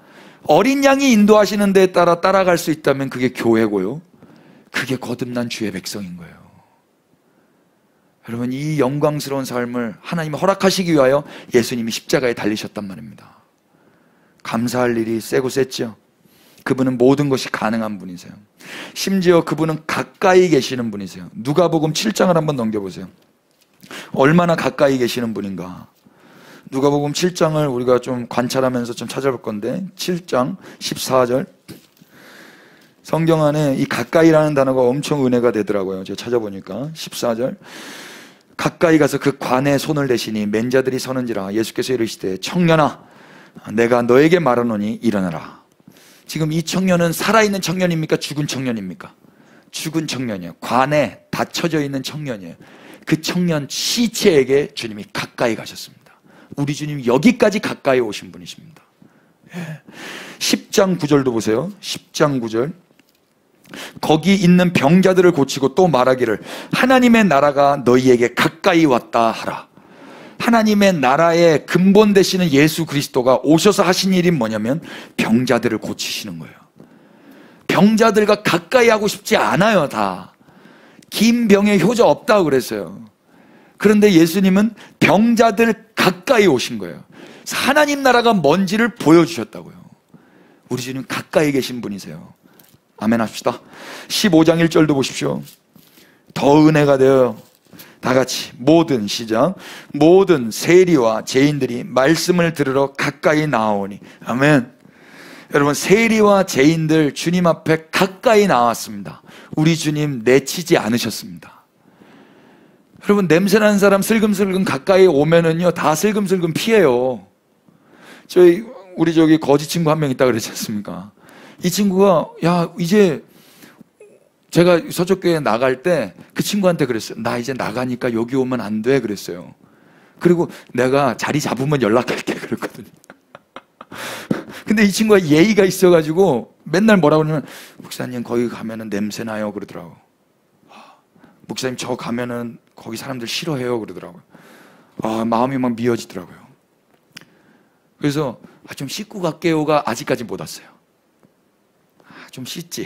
어린 양이 인도하시는 데에 따라 따라갈 수 있다면 그게 교회고요. 그게 거듭난 주의 백성인 거예요. 여러분, 이 영광스러운 삶을 하나님이 허락하시기 위하여 예수님이 십자가에 달리셨단 말입니다. 감사할 일이 세고 셌죠. 그분은 모든 것이 가능한 분이세요. 심지어 그분은 가까이 계시는 분이세요. 누가복음 7장을 한번 넘겨보세요. 얼마나 가까이 계시는 분인가. 누가복음 7장을 우리가 좀 관찰하면서 좀 찾아볼 건데, 7장 14절. 성경 안에 이 가까이라는 단어가 엄청 은혜가 되더라고요. 제가 찾아보니까 14절. 가까이 가서 그 관에 손을 대시니 맨자들이 서는지라. 예수께서 이르시되 청년아 내가 너에게 말하노니 일어나라. 지금 이 청년은 살아있는 청년입니까? 죽은 청년입니까? 죽은 청년이에요. 관에 닫혀져 있는 청년이에요. 그 청년 시체에게 주님이 가까이 가셨습니다. 우리 주님이 여기까지 가까이 오신 분이십니다. 10장 9절도 보세요. 10장 9절. 거기 있는 병자들을 고치고 또 말하기를 하나님의 나라가 너희에게 가까이 왔다 하라. 하나님의 나라의 근본 되시는 예수 그리스도가 오셔서 하신 일이 뭐냐면 병자들을 고치시는 거예요. 병자들과 가까이 하고 싶지 않아요. 다 긴 병에 효자 없다고 그랬어요. 그런데 예수님은 병자들 가까이 오신 거예요. 하나님 나라가 뭔지를 보여주셨다고요. 우리 주님 가까이 계신 분이세요. 아멘 합시다. 15장 1절도 보십시오. 더 은혜가 되어 다 같이 모든, 시작, 모든 세리와 죄인들이 말씀을 들으러 가까이 나오니. 아멘. 여러분, 세리와 죄인들 주님 앞에 가까이 나왔습니다. 우리 주님 내치지 않으셨습니다. 여러분, 냄새나는 사람 슬금슬금 가까이 오면은요 다 슬금슬금 피해요. 우리 거지 친구 한 명 있다 그랬지 않습니까? 이 친구가 야 이제 제가 서초교회 나갈 때 그 친구한테 그랬어요. 나 이제 나가니까 여기 오면 안 돼 그랬어요. 그리고 내가 자리 잡으면 연락할게 그랬거든요. 근데 이 친구가 예의가 있어가지고 맨날 뭐라고 그러냐면, 목사님 거기 가면은 냄새 나요 그러더라고. 목사님 저 가면은 거기 사람들 싫어해요 그러더라고요. 마음이 막 미어지더라고요. 그래서 좀 씻고 갈게요가 아직까지 못 왔어요. 좀 씻지.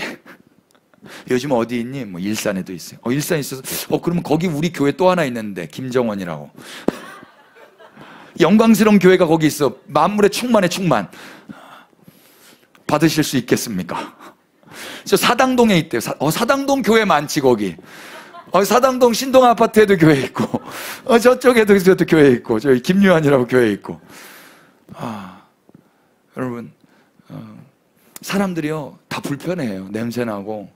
요즘 어디 있니? 뭐 일산에도 있어요. 일산에 있어서 그러면 거기 우리 교회 또 하나 있는데 김정원이라고. 영광스러운 교회가 거기 있어. 만물의 충만에 충만. 받으실 수 있겠습니까? 저 사당동에 있대요. 사당동 교회 많지 거기. 사당동 신동 아파트에도 교회 있고, 저쪽에도 교회 있고, 저기 김유한이라고 교회 있고. 여러분, 사람들이요 다 불편해요. 냄새나고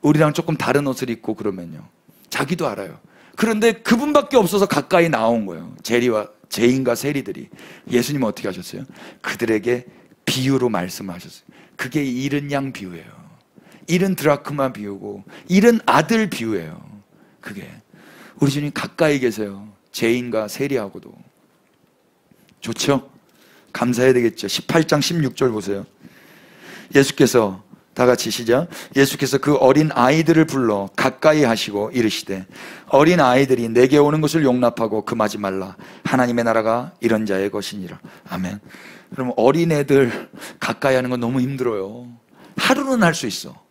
우리랑 조금 다른 옷을 입고 그러면요. 자기도 알아요. 그런데 그분밖에 없어서 가까이 나온 거예요. 제인과 세리들이. 예수님은 어떻게 하셨어요? 그들에게 비유로 말씀하셨어요. 그게 잃은 양 비유예요. 잃은 드라크마 비유고 잃은 아들 비유예요. 그게 우리 주님 가까이 계세요. 제인과 세리하고도. 좋죠? 감사해야 되겠죠. 18장 16절 보세요. 예수께서, 다 같이 시작. 예수께서 그 어린 아이들을 불러 가까이 하시고 이르시되, 어린 아이들이 내게 오는 것을 용납하고 금하지 말라. 하나님의 나라가 이런 자의 것이니라. 아멘. 그럼 어린애들 가까이 하는 건 너무 힘들어요. 하루는 할 수 있어.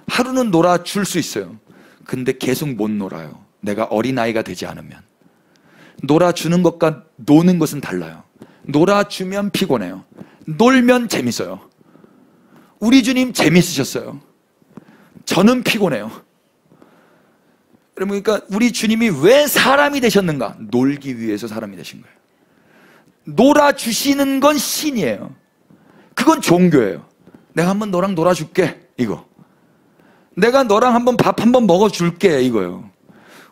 하루는 놀아줄 수 있어요. 근데 계속 못 놀아요. 내가 어린아이가 되지 않으면. 놀아주는 것과 노는 것은 달라요. 놀아주면 피곤해요. 놀면 재밌어요. 우리 주님 재밌으셨어요. 저는 피곤해요. 그러니까 우리 주님이 왜 사람이 되셨는가? 놀기 위해서 사람이 되신 거예요. 놀아주시는 건 신이에요. 그건 종교예요. 내가 한번 너랑 놀아줄게 이거. 내가 너랑 한번 밥 한번 먹어줄게 이거요.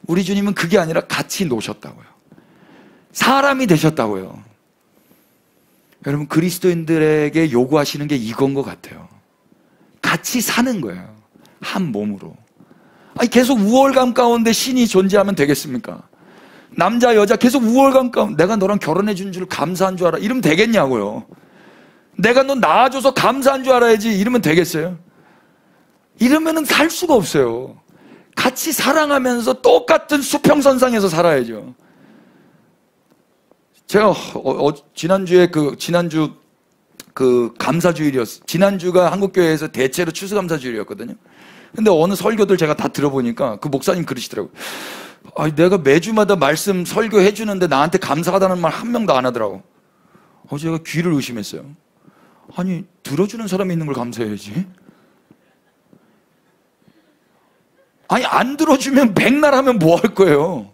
우리 주님은 그게 아니라 같이 노셨다고요. 사람이 되셨다고요. 여러분, 그리스도인들에게 요구하시는 게 이건 것 같아요. 같이 사는 거예요. 한 몸으로. 계속 우월감 가운데 신이 존재하면 되겠습니까? 남자 여자 계속 우월감 가운데 내가 너랑 결혼해 준 줄 감사한 줄 알아 이러면 되겠냐고요. 내가 너 낳아줘서 감사한 줄 알아야지 이러면 되겠어요? 이러면은 살 수가 없어요. 같이 사랑하면서 똑같은 수평선상에서 살아야죠. 제가 지난주 그 감사주일이었어요. 지난주가 한국교회에서 대체로 추수감사주일이었거든요. 근데 어느 설교들 제가 다 들어보니까 그 목사님 그러시더라고요. 내가 매주마다 말씀 설교해 주는데 나한테 감사하다는 말 한 명도 안 하더라고. 제가 귀를 의심했어요. 아니, 들어주는 사람이 있는 걸 감사해야지. 아니, 안 들어주면 백날 하면 뭐 할 거예요?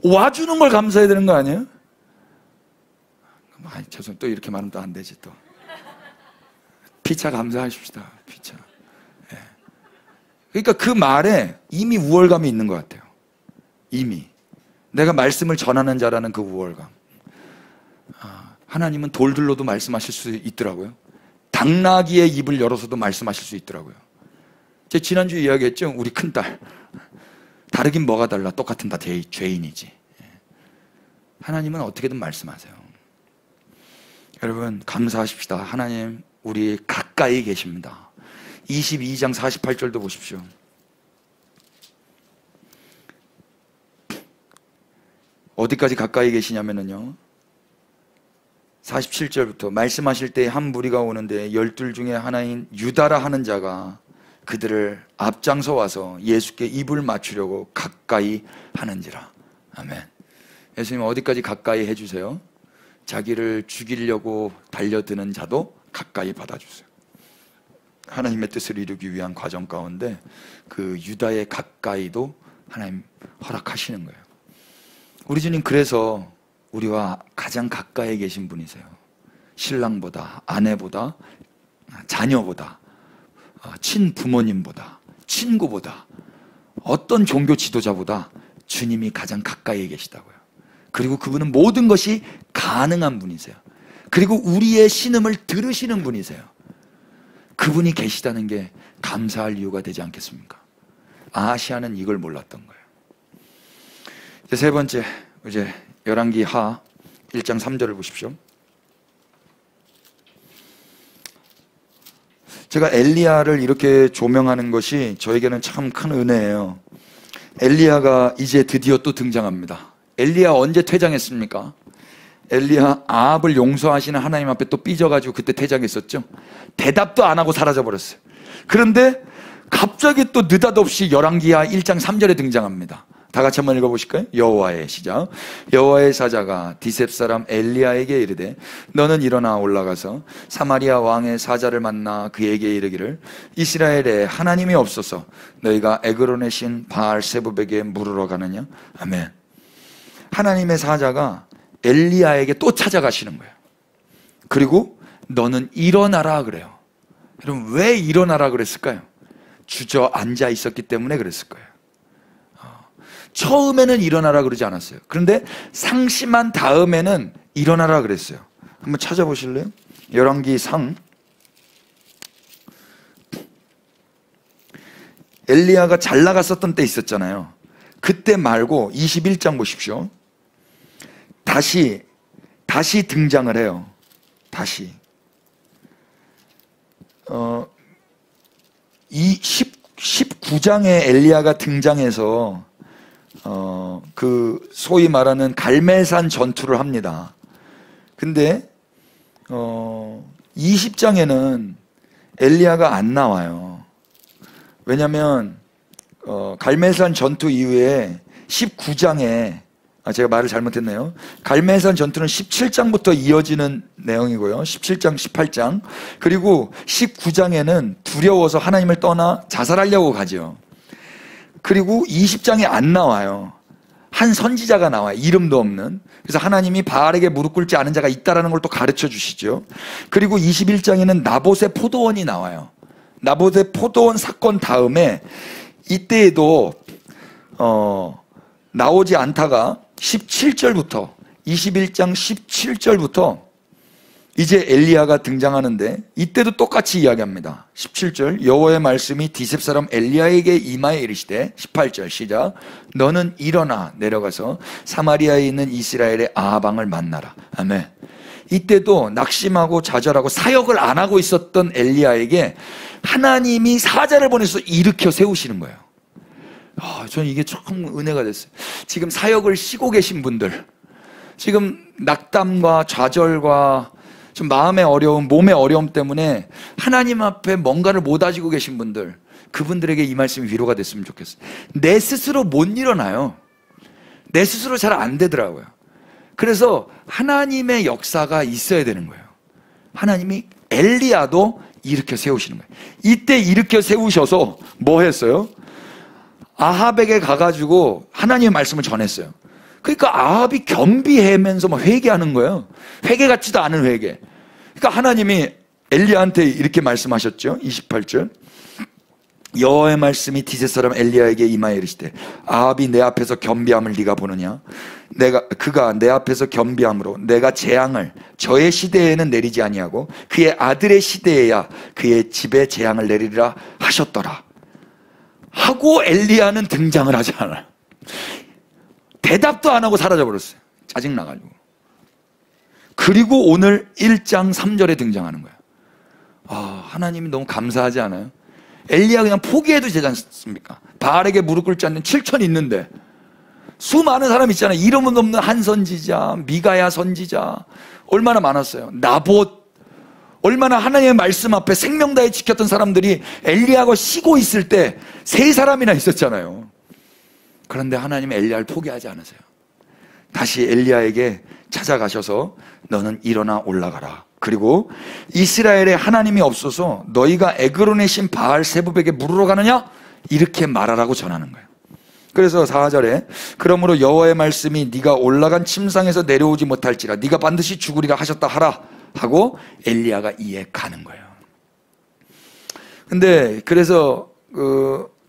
와주는 걸 감사해야 되는 거 아니에요? 죄송해요. 또 이렇게 말하면 또 안 되지 또. 피차 감사하십시다. 피차. 네. 그러니까 그 말에 이미 우월감이 있는 것 같아요. 이미 내가 말씀을 전하는 자라는 그 우월감. 하나님은 돌들로도 말씀하실 수 있더라고요. 당나귀의 입을 열어서도 말씀하실 수 있더라고요. 제가 지난주에 이야기했죠. 우리 큰딸. 다르긴 뭐가 달라. 똑같은 다 죄인이지. 하나님은 어떻게든 말씀하세요. 여러분, 감사하십시다. 하나님, 우리 가까이 계십니다. 22장 48절도 보십시오. 어디까지 가까이 계시냐면요, 47절부터 말씀하실 때 한 무리가 오는데 12 중에 하나인 유다라 하는 자가 그들을 앞장서 와서 예수께 입을 맞추려고 가까이 하는지라. 아멘. 예수님 어디까지 가까이 해주세요? 자기를 죽이려고 달려드는 자도 가까이 받아주세요. 하나님의 뜻을 이루기 위한 과정 가운데 그 유다의 가까이도 하나님 허락하시는 거예요. 우리 주님 그래서 우리와 가장 가까이 계신 분이세요. 신랑보다, 아내보다, 자녀보다, 친부모님보다, 친구보다, 어떤 종교 지도자보다 주님이 가장 가까이 계시다고요. 그리고 그분은 모든 것이 가능한 분이세요. 그리고 우리의 신음을 들으시는 분이세요. 그분이 계시다는 게 감사할 이유가 되지 않겠습니까? 아하시아는 이걸 몰랐던 거예요. 이제 세 번째, 이제 열왕기하 1장 3절을 보십시오. 제가 엘리야를 이렇게 조명하는 것이 저에게는 참 큰 은혜예요. 엘리야가 이제 드디어 또 등장합니다. 엘리야 언제 퇴장했습니까? 엘리야 아합을 용서하시는 하나님 앞에 또 삐져가지고 그때 퇴장했었죠. 대답도 안 하고 사라져버렸어요. 그런데 갑자기 또 느닷없이 열왕기하 1장 3절에 등장합니다. 다 같이 한번 읽어보실까요? 여호와의 시작. 여호와의 사자가 디셉 사람 엘리야에게 이르되 너는 일어나 올라가서 사마리아 왕의 사자를 만나 그에게 이르기를 이스라엘에 하나님이 없어서 너희가 에그론의 신 바알세붑에게 물으러 가느냐? 아멘. 하나님의 사자가 엘리야에게 또 찾아가시는 거예요. 그리고 너는 일어나라 그래요. 여러분 왜 일어나라 그랬을까요? 주저앉아 있었기 때문에 그랬을 거예요. 처음에는 일어나라 그러지 않았어요. 그런데 상심한 다음에는 일어나라 그랬어요. 한번 찾아보실래요? 열왕기상 엘리야가 잘 나갔었던 때 있었잖아요. 그때 말고 21장 보십시오. 다시 등장을 해요. 다시 이 19장에 엘리야가 등장해서 그 소위 말하는 갈멜산 전투를 합니다. 근데 20장에는 엘리야가 안 나와요. 왜냐하면 갈멜산 전투 이후에 19장에 제가 말을 잘못했네요. 갈멜산 전투는 17장부터 이어지는 내용이고요. 17장, 18장. 그리고 19장에는 두려워서 하나님을 떠나 자살하려고 가죠. 그리고 20장에 안 나와요. 한 선지자가 나와요. 이름도 없는. 그래서 하나님이 바알에게 무릎 꿇지 않은 자가 있다는 걸 또 가르쳐 주시죠. 그리고 21장에는 나봇의 포도원이 나와요. 나봇의 포도원 사건 다음에 이때에도 나오지 않다가 17절부터 21장 17절부터 이제 엘리야가 등장하는데 이때도 똑같이 이야기합니다. 17절 여호와의 말씀이 디셉 사람 엘리야에게 임하여 이르시되 18절 시작 너는 일어나 내려가서 사마리아에 있는 이스라엘의 아합 왕을 만나라. 아멘. 이때도 낙심하고 좌절하고 사역을 안 하고 있었던 엘리야에게 하나님이 사자를 보내서 일으켜 세우시는 거예요. 저는 이게 참 은혜가 됐어요. 지금 사역을 쉬고 계신 분들, 지금 낙담과 좌절과 좀 마음의 어려움, 몸의 어려움 때문에 하나님 앞에 뭔가를 못 가지고 계신 분들, 그분들에게 이 말씀이 위로가 됐으면 좋겠어요. 내 스스로 못 일어나요. 내 스스로 잘 안 되더라고요. 그래서 하나님의 역사가 있어야 되는 거예요. 하나님이 엘리야도 일으켜 세우시는 거예요. 이때 일으켜 세우셔서 뭐 했어요? 아합에게 가가지고 하나님의 말씀을 전했어요. 그러니까 아합이 겸비하면서 막 회개하는 거예요. 회개 같지도 않은 회개. 그러니까 하나님이 엘리야한테 이렇게 말씀하셨죠. 28절 여호와의 말씀이 디셋 사람 엘리야에게 임하여 이르시되 아합이 내 앞에서 겸비함을 네가 보느냐? 그가 내 앞에서 겸비함으로 내가 재앙을 저의 시대에는 내리지 아니하고 그의 아들의 시대에야 그의 집에 재앙을 내리리라 하셨더라. 하고 엘리야는 등장을 하지 않아요. 대답도 안 하고 사라져버렸어요. 짜증나가지고. 그리고 오늘 1장 3절에 등장하는 거예요. 하나님이 너무 감사하지 않아요? 엘리야 그냥 포기해도 되지 않습니까? 바알에게 무릎 꿇지 않는 7천 있는데 수많은 사람 있잖아요. 이름은 없는 한 선지자, 미가야 선지자 얼마나 많았어요. 나봇 얼마나 하나님의 말씀 앞에 생명 다해 지켰던 사람들이 엘리야가 쉬고 있을 때 3사람이나 있었잖아요. 그런데 하나님은 엘리야를 포기하지 않으세요. 다시 엘리야에게 찾아가셔서 너는 일어나 올라가라. 그리고 이스라엘에 하나님이 없어서 너희가 에그론의 신 바알세붑에게 물으러 가느냐? 이렇게 말하라고 전하는 거예요. 그래서 4절에 그러므로 여호와의 말씀이 네가 올라간 침상에서 내려오지 못할지라 네가 반드시 죽으리라 하셨다 하라 하고 엘리야가 이에 가는 거예요. 근데 그래서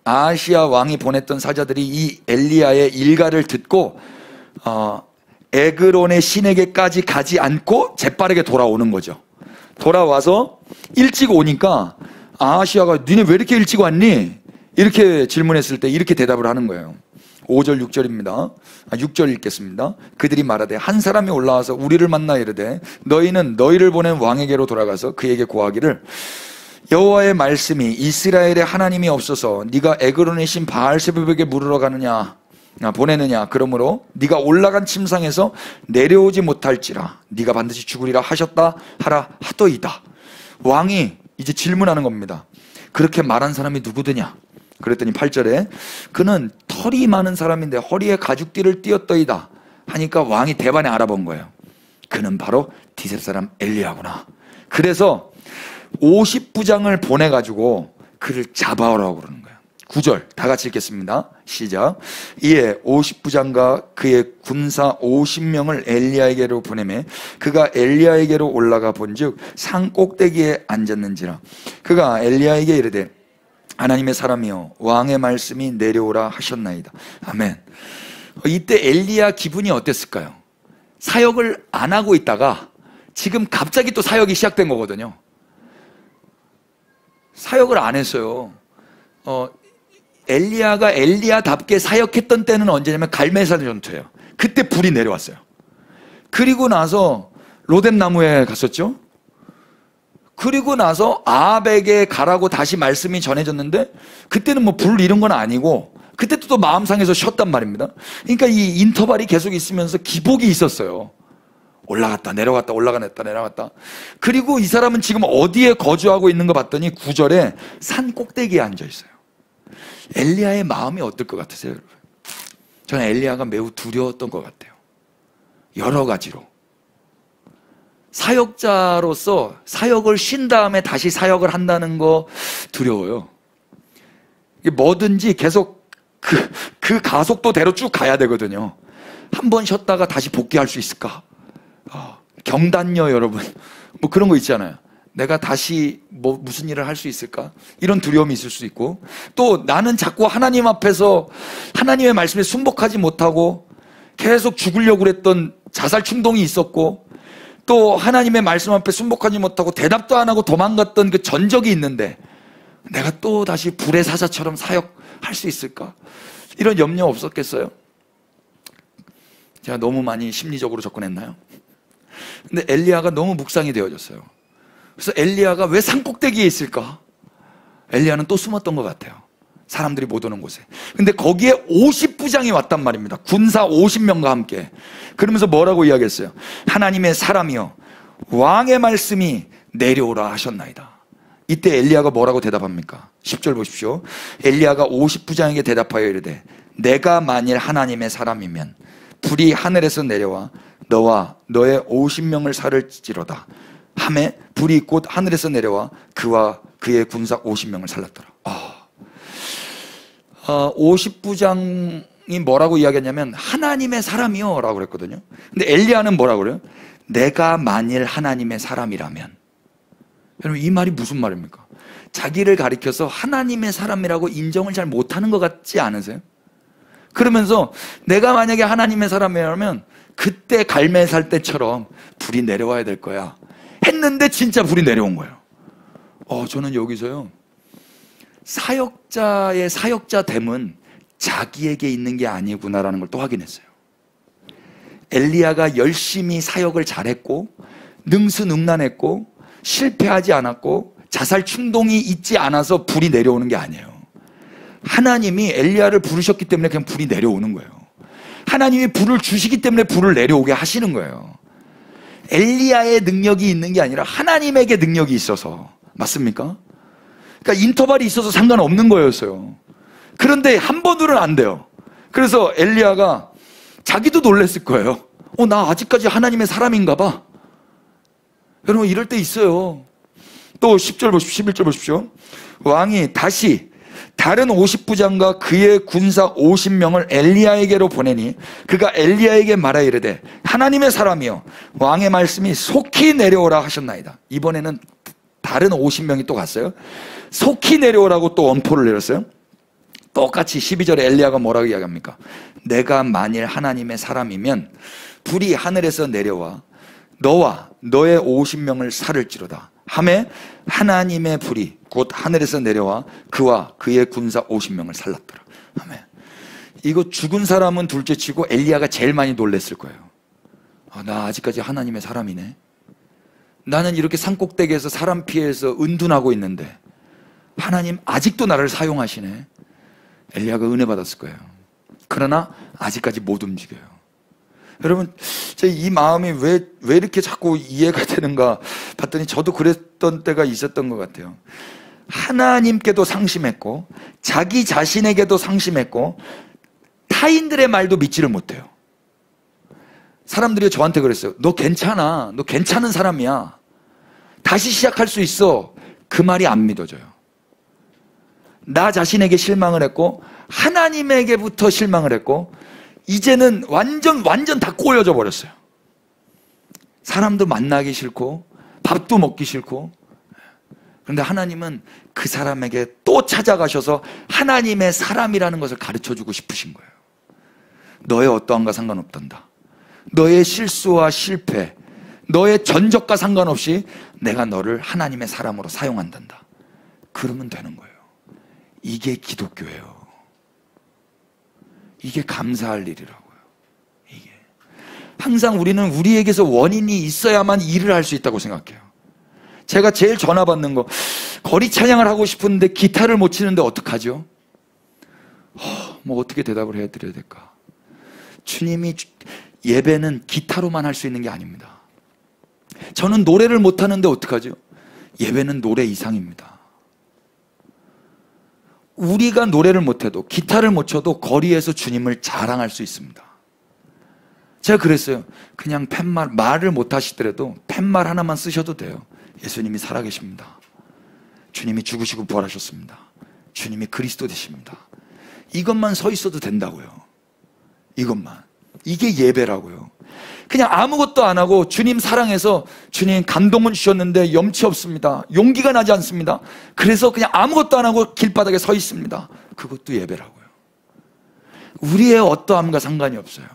아하시아 왕이 보냈던 사자들이 이 엘리야의 일가를 듣고 에그론의 신에게까지 가지 않고 재빠르게 돌아오는 거죠. 돌아와서 일찍 오니까 아하시아가 니네 왜 이렇게 일찍 왔니? 이렇게 질문했을 때 이렇게 대답을 하는 거예요. 5절 6절입니다. 6절 읽겠습니다. 그들이 말하되 한 사람이 올라와서 우리를 만나 이르되 너희는 너희를 보낸 왕에게로 돌아가서 그에게 고하기를 여호와의 말씀이 이스라엘의 하나님이 없어서 네가 에그론의 신 바알세불에게 물으러 가느냐 보내느냐 그러므로 네가 올라간 침상에서 내려오지 못할지라 네가 반드시 죽으리라 하셨다 하라 하더이다. 왕이 이제 질문하는 겁니다. 그렇게 말한 사람이 누구더냐? 그랬더니 8절에 그는 털이 많은 사람인데 허리에 가죽띠를 띄었더이다 하니까 왕이 대반에 알아본 거예요. 그는 바로 디셉 사람 엘리야구나. 그래서 50부장을 보내가지고 그를 잡아오라고 그러는 거예요. 9절 다 같이 읽겠습니다. 시작. 이에 50부장과 그의 군사 50명을 엘리야에게로 보내매 그가 엘리야에게로 올라가 본즉 산 꼭대기에 앉았는지라. 그가 엘리야에게 이르되 하나님의 사람이여 왕의 말씀이 내려오라 하셨나이다. 아멘. 이때 엘리야 기분이 어땠을까요? 사역을 안 하고 있다가 지금 갑자기 또 사역이 시작된 거거든요. 사역을 안 했어요. 엘리야가 엘리야답게 사역했던 때는 언제냐면 갈멜산 전투예요. 그때 불이 내려왔어요. 그리고 나서 로뎀나무에 갔었죠. 그리고 나서 아합에게 가라고 다시 말씀이 전해졌는데 그때는 뭐 불 이런 건 아니고 그때 또 마음 상해서 쉬었단 말입니다. 그러니까 이 인터벌이 계속 있으면서 기복이 있었어요. 올라갔다 내려갔다 올라갔다 내려갔다. 그리고 이 사람은 지금 어디에 거주하고 있는 거 봤더니 9절에 산 꼭대기에 앉아 있어요. 엘리야의 마음이 어떨 것 같으세요, 여러분? 저는 엘리야가 매우 두려웠던 것 같아요. 여러 가지로. 사역자로서 사역을 쉰 다음에 다시 사역을 한다는 거 두려워요. 뭐든지 계속 그 가속도대로 쭉 가야 되거든요. 한 번 쉬었다가 다시 복귀할 수 있을까? 경단녀 여러분, 뭐 그런 거 있잖아요. 내가 다시 뭐 무슨 일을 할 수 있을까? 이런 두려움이 있을 수 있고, 또 나는 자꾸 하나님 앞에서 하나님의 말씀에 순복하지 못하고 계속 죽으려고 그랬던 자살 충동이 있었고, 또 하나님의 말씀 앞에 순복하지 못하고 대답도 안 하고 도망갔던 그 전적이 있는데 내가 또 다시 불의 사자처럼 사역할 수 있을까? 이런 염려 없었겠어요? 제가 너무 많이 심리적으로 접근했나요? 근데 엘리야가 너무 묵상이 되어졌어요. 그래서 엘리야가 왜 산꼭대기에 있을까? 엘리야는 또 숨었던 것 같아요. 사람들이 못 오는 곳에. 근데 거기에 50부장이 왔단 말입니다. 군사 50명과 함께. 그러면서 뭐라고 이야기했어요? 하나님의 사람이여 왕의 말씀이 내려오라 하셨나이다. 이때 엘리야가 뭐라고 대답합니까? 10절 보십시오. 엘리야가 50부장에게 대답하여 이르되 내가 만일 하나님의 사람이면 불이 하늘에서 내려와 너와 너의 50명을 살을지로다 하매 불이 곧 하늘에서 내려와 그와 그의 군사 50명을 살랐더라. 50부장이 뭐라고 이야기했냐면 하나님의 사람이요 라고 그랬거든요. 근데 엘리야는 뭐라고 그래요? 내가 만일 하나님의 사람이라면. 여러분 이 말이 무슨 말입니까? 자기를 가리켜서 하나님의 사람이라고 인정을 잘 못하는 것 같지 않으세요? 그러면서 내가 만약에 하나님의 사람이라면 그때 갈멜살 때처럼 불이 내려와야 될 거야 했는데 진짜 불이 내려온 거예요. 저는 여기서요 사역자의 사역자됨은 자기에게 있는 게 아니구나라는 걸 또 확인했어요. 엘리야가 열심히 사역을 잘했고 능수능란했고 실패하지 않았고 자살 충동이 있지 않아서 불이 내려오는 게 아니에요. 하나님이 엘리야를 부르셨기 때문에 그냥 불이 내려오는 거예요. 하나님이 불을 주시기 때문에 불을 내려오게 하시는 거예요. 엘리야의 능력이 있는 게 아니라 하나님에게 능력이 있어서. 맞습니까? 그러니까 인터벌이 있어서 상관없는 거였어요. 그런데 한 번으로는 안 돼요. 그래서 엘리야가 자기도 놀랬을 거예요. 나 아직까지 하나님의 사람인가 봐. 여러분 이럴 때 있어요. 또 10절 보십시오. 11절 보십시오. 왕이 다시 다른 50부장과 그의 군사 50명을 엘리야에게로 보내니 그가 엘리야에게 말하 이르되 하나님의 사람이여 왕의 말씀이 속히 내려오라 하셨나이다. 이번에는 다른 50명이 또 갔어요. 속히 내려오라고 또 원포를 내렸어요. 똑같이 12절에 엘리야가 뭐라고 이야기합니까? 내가 만일 하나님의 사람이면 불이 하늘에서 내려와 너와 너의 50명을 살을지로다 함에 하나님의 불이 곧 하늘에서 내려와 그와 그의 군사 50명을 살랐더라. 아멘. 이거 죽은 사람은 둘째치고 엘리야가 제일 많이 놀랬을 거예요. 나 아직까지 하나님의 사람이네. 나는 이렇게 산꼭대기에서 사람 피해서 은둔하고 있는데 하나님 아직도 나를 사용하시네. 엘리야가 은혜 받았을 거예요. 그러나 아직까지 못 움직여요. 여러분, 이 마음이 왜 이렇게 자꾸 이해가 되는가 봤더니 저도 그랬던 때가 있었던 것 같아요. 하나님께도 상심했고 자기 자신에게도 상심했고 타인들의 말도 믿지를 못해요. 사람들이 저한테 그랬어요. 너 괜찮아. 너 괜찮은 사람이야. 다시 시작할 수 있어. 그 말이 안 믿어져요. 나 자신에게 실망을 했고 하나님에게부터 실망을 했고 이제는 완전 다 꼬여져 버렸어요. 사람도 만나기 싫고 밥도 먹기 싫고. 그런데 하나님은 그 사람에게 또 찾아가셔서 하나님의 사람이라는 것을 가르쳐주고 싶으신 거예요. 너의 어떠함과 상관없단다. 너의 실수와 실패, 너의 전적과 상관없이 내가 너를 하나님의 사람으로 사용한단다. 그러면 되는 거예요. 이게 기독교예요. 이게 감사할 일이라고요. 이게 항상 우리는 우리에게서 원인이 있어야만 일을 할 수 있다고 생각해요. 제가 제일 전화 받는 거, 거리 찬양을 하고 싶은데 기타를 못 치는데 어떡하죠? 뭐 어떻게 대답을 해드려야 될까? 주님이 예배는 기타로만 할 수 있는 게 아닙니다. 저는 노래를 못하는데 어떡하죠? 예배는 노래 이상입니다. 우리가 노래를 못해도 기타를 못 쳐도 거리에서 주님을 자랑할 수 있습니다. 제가 그랬어요. 그냥 말을 못 하시더라도 팻말 하나만 쓰셔도 돼요. 예수님이 살아계십니다. 주님이 죽으시고 부활하셨습니다. 주님이 그리스도 되십니다. 이것만 서 있어도 된다고요. 이것만. 이게 예배라고요. 그냥 아무것도 안 하고 주님 사랑해서 주님 감동은 주셨는데 염치 없습니다. 용기가 나지 않습니다. 그래서 그냥 아무것도 안 하고 길바닥에 서 있습니다. 그것도 예배라고요. 우리의 어떠함과 상관이 없어요.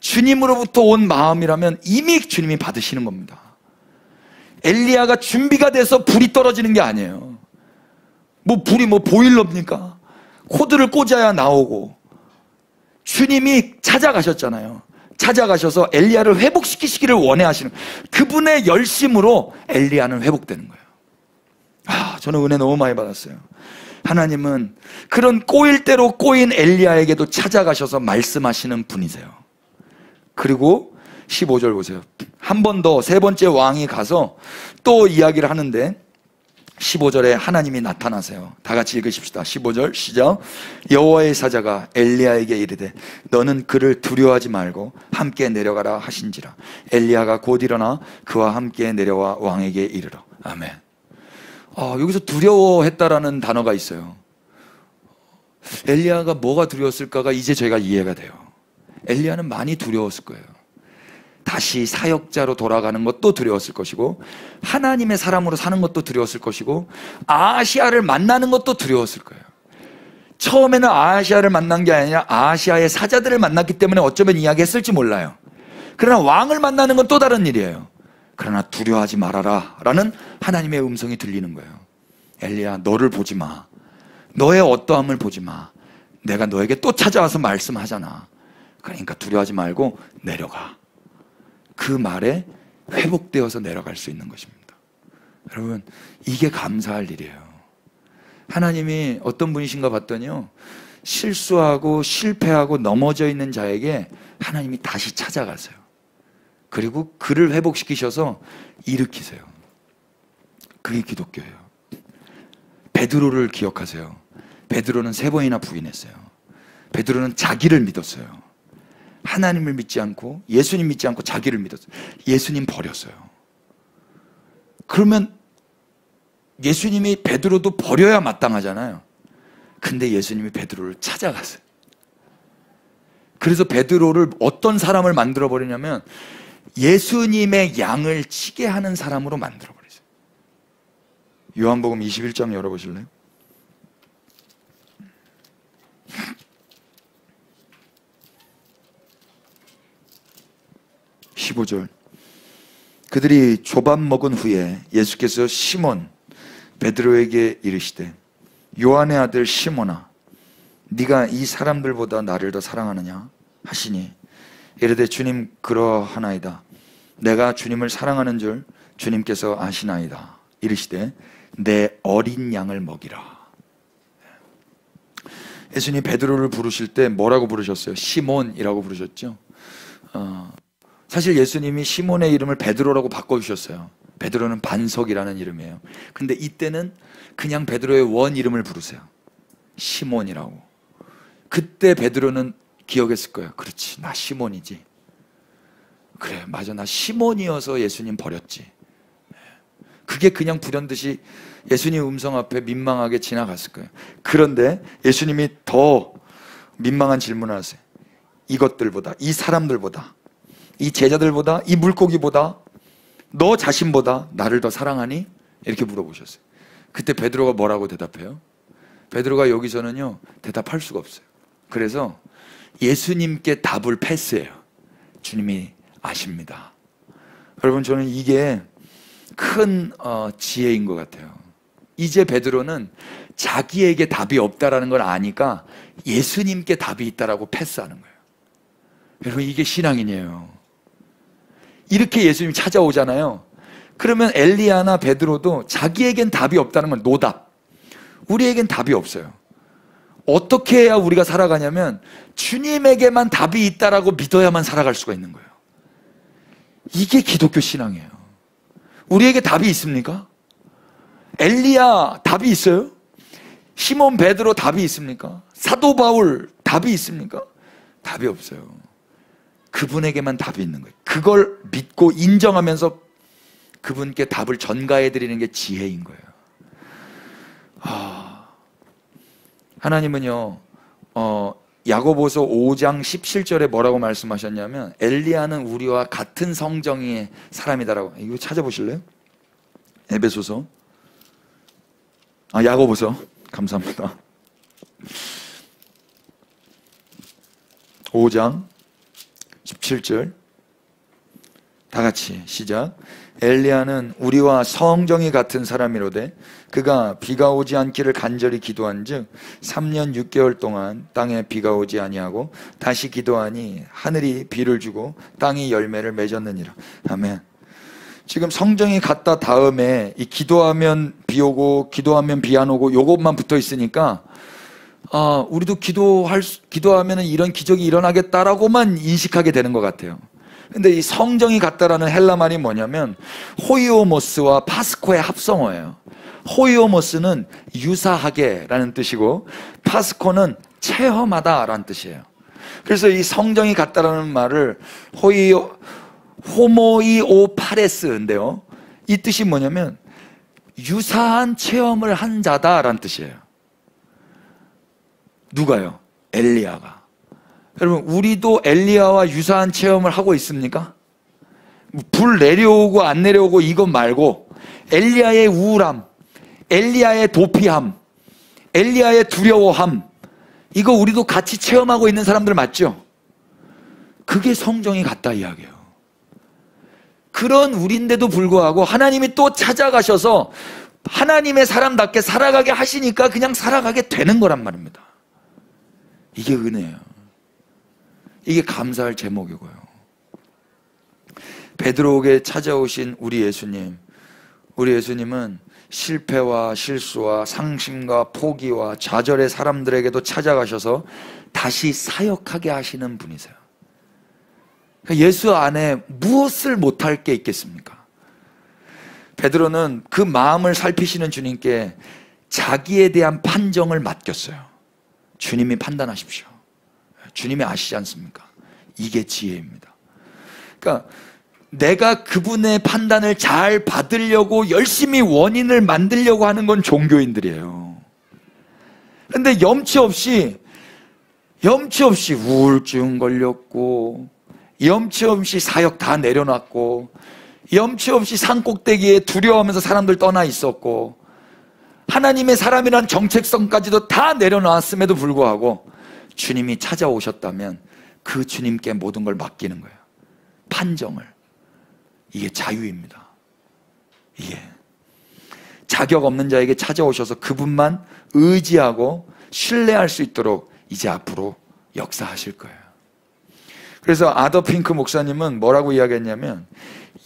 주님으로부터 온 마음이라면 이미 주님이 받으시는 겁니다. 엘리야가 준비가 돼서 불이 떨어지는 게 아니에요. 불이 보일러입니까? 코드를 꽂아야 나오고. 주님이 찾아가셨잖아요. 찾아가셔서 엘리야를 회복시키시기를 원해하시는 그분의 열심으로 엘리야는 회복되는 거예요. 저는 은혜 너무 많이 받았어요. 하나님은 그런 꼬일 대로 꼬인 엘리야에게도 찾아가셔서 말씀하시는 분이세요. 그리고 15절 보세요. 한 번 더 세 번째 왕이 가서 또 이야기를 하는데 15절에 하나님이 나타나세요. 다 같이 읽으십시다. 15절 시작. 여호와의 사자가 엘리야에게 이르되 너는 그를 두려워하지 말고 함께 내려가라 하신지라. 엘리야가 곧 일어나 그와 함께 내려와 왕에게 이르러. 아멘. 여기서 두려워했다라는 단어가 있어요. 엘리야가 뭐가 두려웠을까가 이제 저희가 이해가 돼요. 엘리야는 많이 두려웠을 거예요. 다시 사역자로 돌아가는 것도 두려웠을 것이고 하나님의 사람으로 사는 것도 두려웠을 것이고 아하시아를 만나는 것도 두려웠을 거예요. 처음에는 아하시아를 만난 게 아니라 아하시아의 사자들을 만났기 때문에 어쩌면 이야기했을지 몰라요. 그러나 왕을 만나는 건 또 다른 일이에요. 그러나 두려워하지 말아라 라는 하나님의 음성이 들리는 거예요. 엘리야, 너를 보지 마. 너의 어떠함을 보지 마. 내가 너에게 또 찾아와서 말씀하잖아. 그러니까 두려워하지 말고 내려가. 그 말에 회복되어서 내려갈 수 있는 것입니다. 여러분, 이게 감사할 일이에요. 하나님이 어떤 분이신가 봤더니요, 실수하고 실패하고 넘어져 있는 자에게 하나님이 다시 찾아가세요. 그리고 그를 회복시키셔서 일으키세요. 그게 기독교예요. 베드로를 기억하세요. 베드로는 3번이나 부인했어요. 베드로는 자기를 믿었어요. 하나님을 믿지 않고 예수님 믿지 않고 자기를 믿었어요. 예수님 버렸어요. 그러면 예수님이 베드로도 버려야 마땅하잖아요. 근데 예수님이 베드로를 찾아갔어요. 그래서 베드로를 어떤 사람을 만들어 버리냐면 예수님의 양을 치게 하는 사람으로 만들어 버렸어요. 요한복음 21장 열어보실래요? 15절. 그들이 조밥 먹은 후에 예수께서 시몬 베드로에게 이르시되 요한의 아들 시몬아 네가 이 사람들보다 나를 더 사랑하느냐 하시니 이르되 주님 그러하나이다. 내가 주님을 사랑하는 줄 주님께서 아시나이다. 이르시되 내 어린 양을 먹이라. 예수님 베드로를 부르실 때 뭐라고 부르셨어요? 시몬이라고 부르셨죠. 사실 예수님이 시몬의 이름을 베드로라고 바꿔주셨어요. 베드로는 반석이라는 이름이에요. 근데 이때는 그냥 베드로의 원 이름을 부르세요. 시몬이라고. 그때 베드로는 기억했을 거예요. 그렇지, 나 시몬이지. 그래, 맞아, 나 시몬이어서 예수님 버렸지. 그게 그냥 불현듯이 예수님 음성 앞에 민망하게 지나갔을 거예요. 그런데 예수님이 더 민망한 질문을 하세요. 이것들보다, 이 사람들보다, 이 제자들보다, 이 물고기보다, 너 자신보다 나를 더 사랑하니? 이렇게 물어보셨어요. 그때 베드로가 뭐라고 대답해요? 베드로가 여기서는요 대답할 수가 없어요. 그래서 예수님께 답을 패스해요. 주님이 아십니다. 여러분, 저는 이게 큰 지혜인 것 같아요. 이제 베드로는 자기에게 답이 없다라는 걸 아니까 예수님께 답이 있다라고 패스하는 거예요. 여러분, 이게 신앙인이에요. 이렇게 예수님이 찾아오잖아요. 그러면 엘리야나 베드로도 자기에겐 답이 없다는 건 노답. 우리에겐 답이 없어요. 어떻게 해야 우리가 살아가냐면 주님에게만 답이 있다라고 믿어야만 살아갈 수가 있는 거예요. 이게 기독교 신앙이에요. 우리에게 답이 있습니까? 엘리야 답이 있어요? 시몬 베드로 답이 있습니까? 사도 바울 답이 있습니까? 답이 없어요. 그분에게만 답이 있는 거예요. 그걸 믿고 인정하면서 그분께 답을 전가해 드리는 게 지혜인 거예요. 하나님은요 야고보서 5장 17절에 뭐라고 말씀하셨냐면 엘리야는 우리와 같은 성정의 사람이다라고. 이거 찾아보실래요? 에베소서 야고보서, 감사합니다. 5장 17절 다 같이 시작. 엘리야는 우리와 성정이 같은 사람이로되 그가 비가 오지 않기를 간절히 기도한즉 3년 6개월 동안 땅에 비가 오지 아니하고 다시 기도하니 하늘이 비를 주고 땅이 열매를 맺었느니라. 아멘. 지금 성정이 같다 다음에 이 기도하면 비 오고 기도하면 비 안 오고 요것만 붙어 있으니까 우리도 기도하면 이런 기적이 일어나겠다라고만 인식하게 되는 것 같아요. 근데 이 성정이 같다라는 헬라 말이 뭐냐면 호이오모스와 파스코의 합성어예요. 호이오모스는 유사하게라는 뜻이고 파스코는 체험하다라는 뜻이에요. 그래서 이 성정이 같다라는 말을 호모이오파레스인데요, 이 뜻이 뭐냐면 유사한 체험을 한 자다라는 뜻이에요. 누가요? 엘리야가. 여러분, 우리도 엘리야와 유사한 체험을 하고 있습니까? 불 내려오고 안 내려오고 이것 말고 엘리야의 우울함, 엘리야의 도피함, 엘리야의 두려워함, 이거 우리도 같이 체험하고 있는 사람들 맞죠? 그게 성정이 같다 이야기예요. 그런 우리인데도 불구하고 하나님이 또 찾아가셔서 하나님의 사람답게 살아가게 하시니까 그냥 살아가게 되는 거란 말입니다. 이게 은혜예요. 이게 감사할 제목이고요. 베드로에게 찾아오신 우리 예수님은 실패와 실수와 상심과 포기와 좌절의 사람들에게도 찾아가셔서 다시 사역하게 하시는 분이세요. 예수 안에 무엇을 못할 게 있겠습니까? 베드로는 그 마음을 살피시는 주님께 자기에 대한 판정을 맡겼어요. 주님이 판단하십시오. 주님이 아시지 않습니까? 이게 지혜입니다. 그러니까 내가 그분의 판단을 잘 받으려고 열심히 원인을 만들려고 하는 건 종교인들이에요. 그런데 염치 없이 우울증 걸렸고, 염치 없이 사역 다 내려놨고, 염치 없이 산꼭대기에 두려워하면서 사람들 떠나 있었고, 하나님의 사람이란 정체성까지도 다 내려놨음에도 불구하고 주님이 찾아오셨다면 그 주님께 모든 걸 맡기는 거예요. 판정을. 이게 자유입니다. 이게 자격 없는 자에게 찾아오셔서 그분만 의지하고 신뢰할 수 있도록 이제 앞으로 역사하실 거예요. 그래서 아더 핑크 목사님은 뭐라고 이야기했냐면,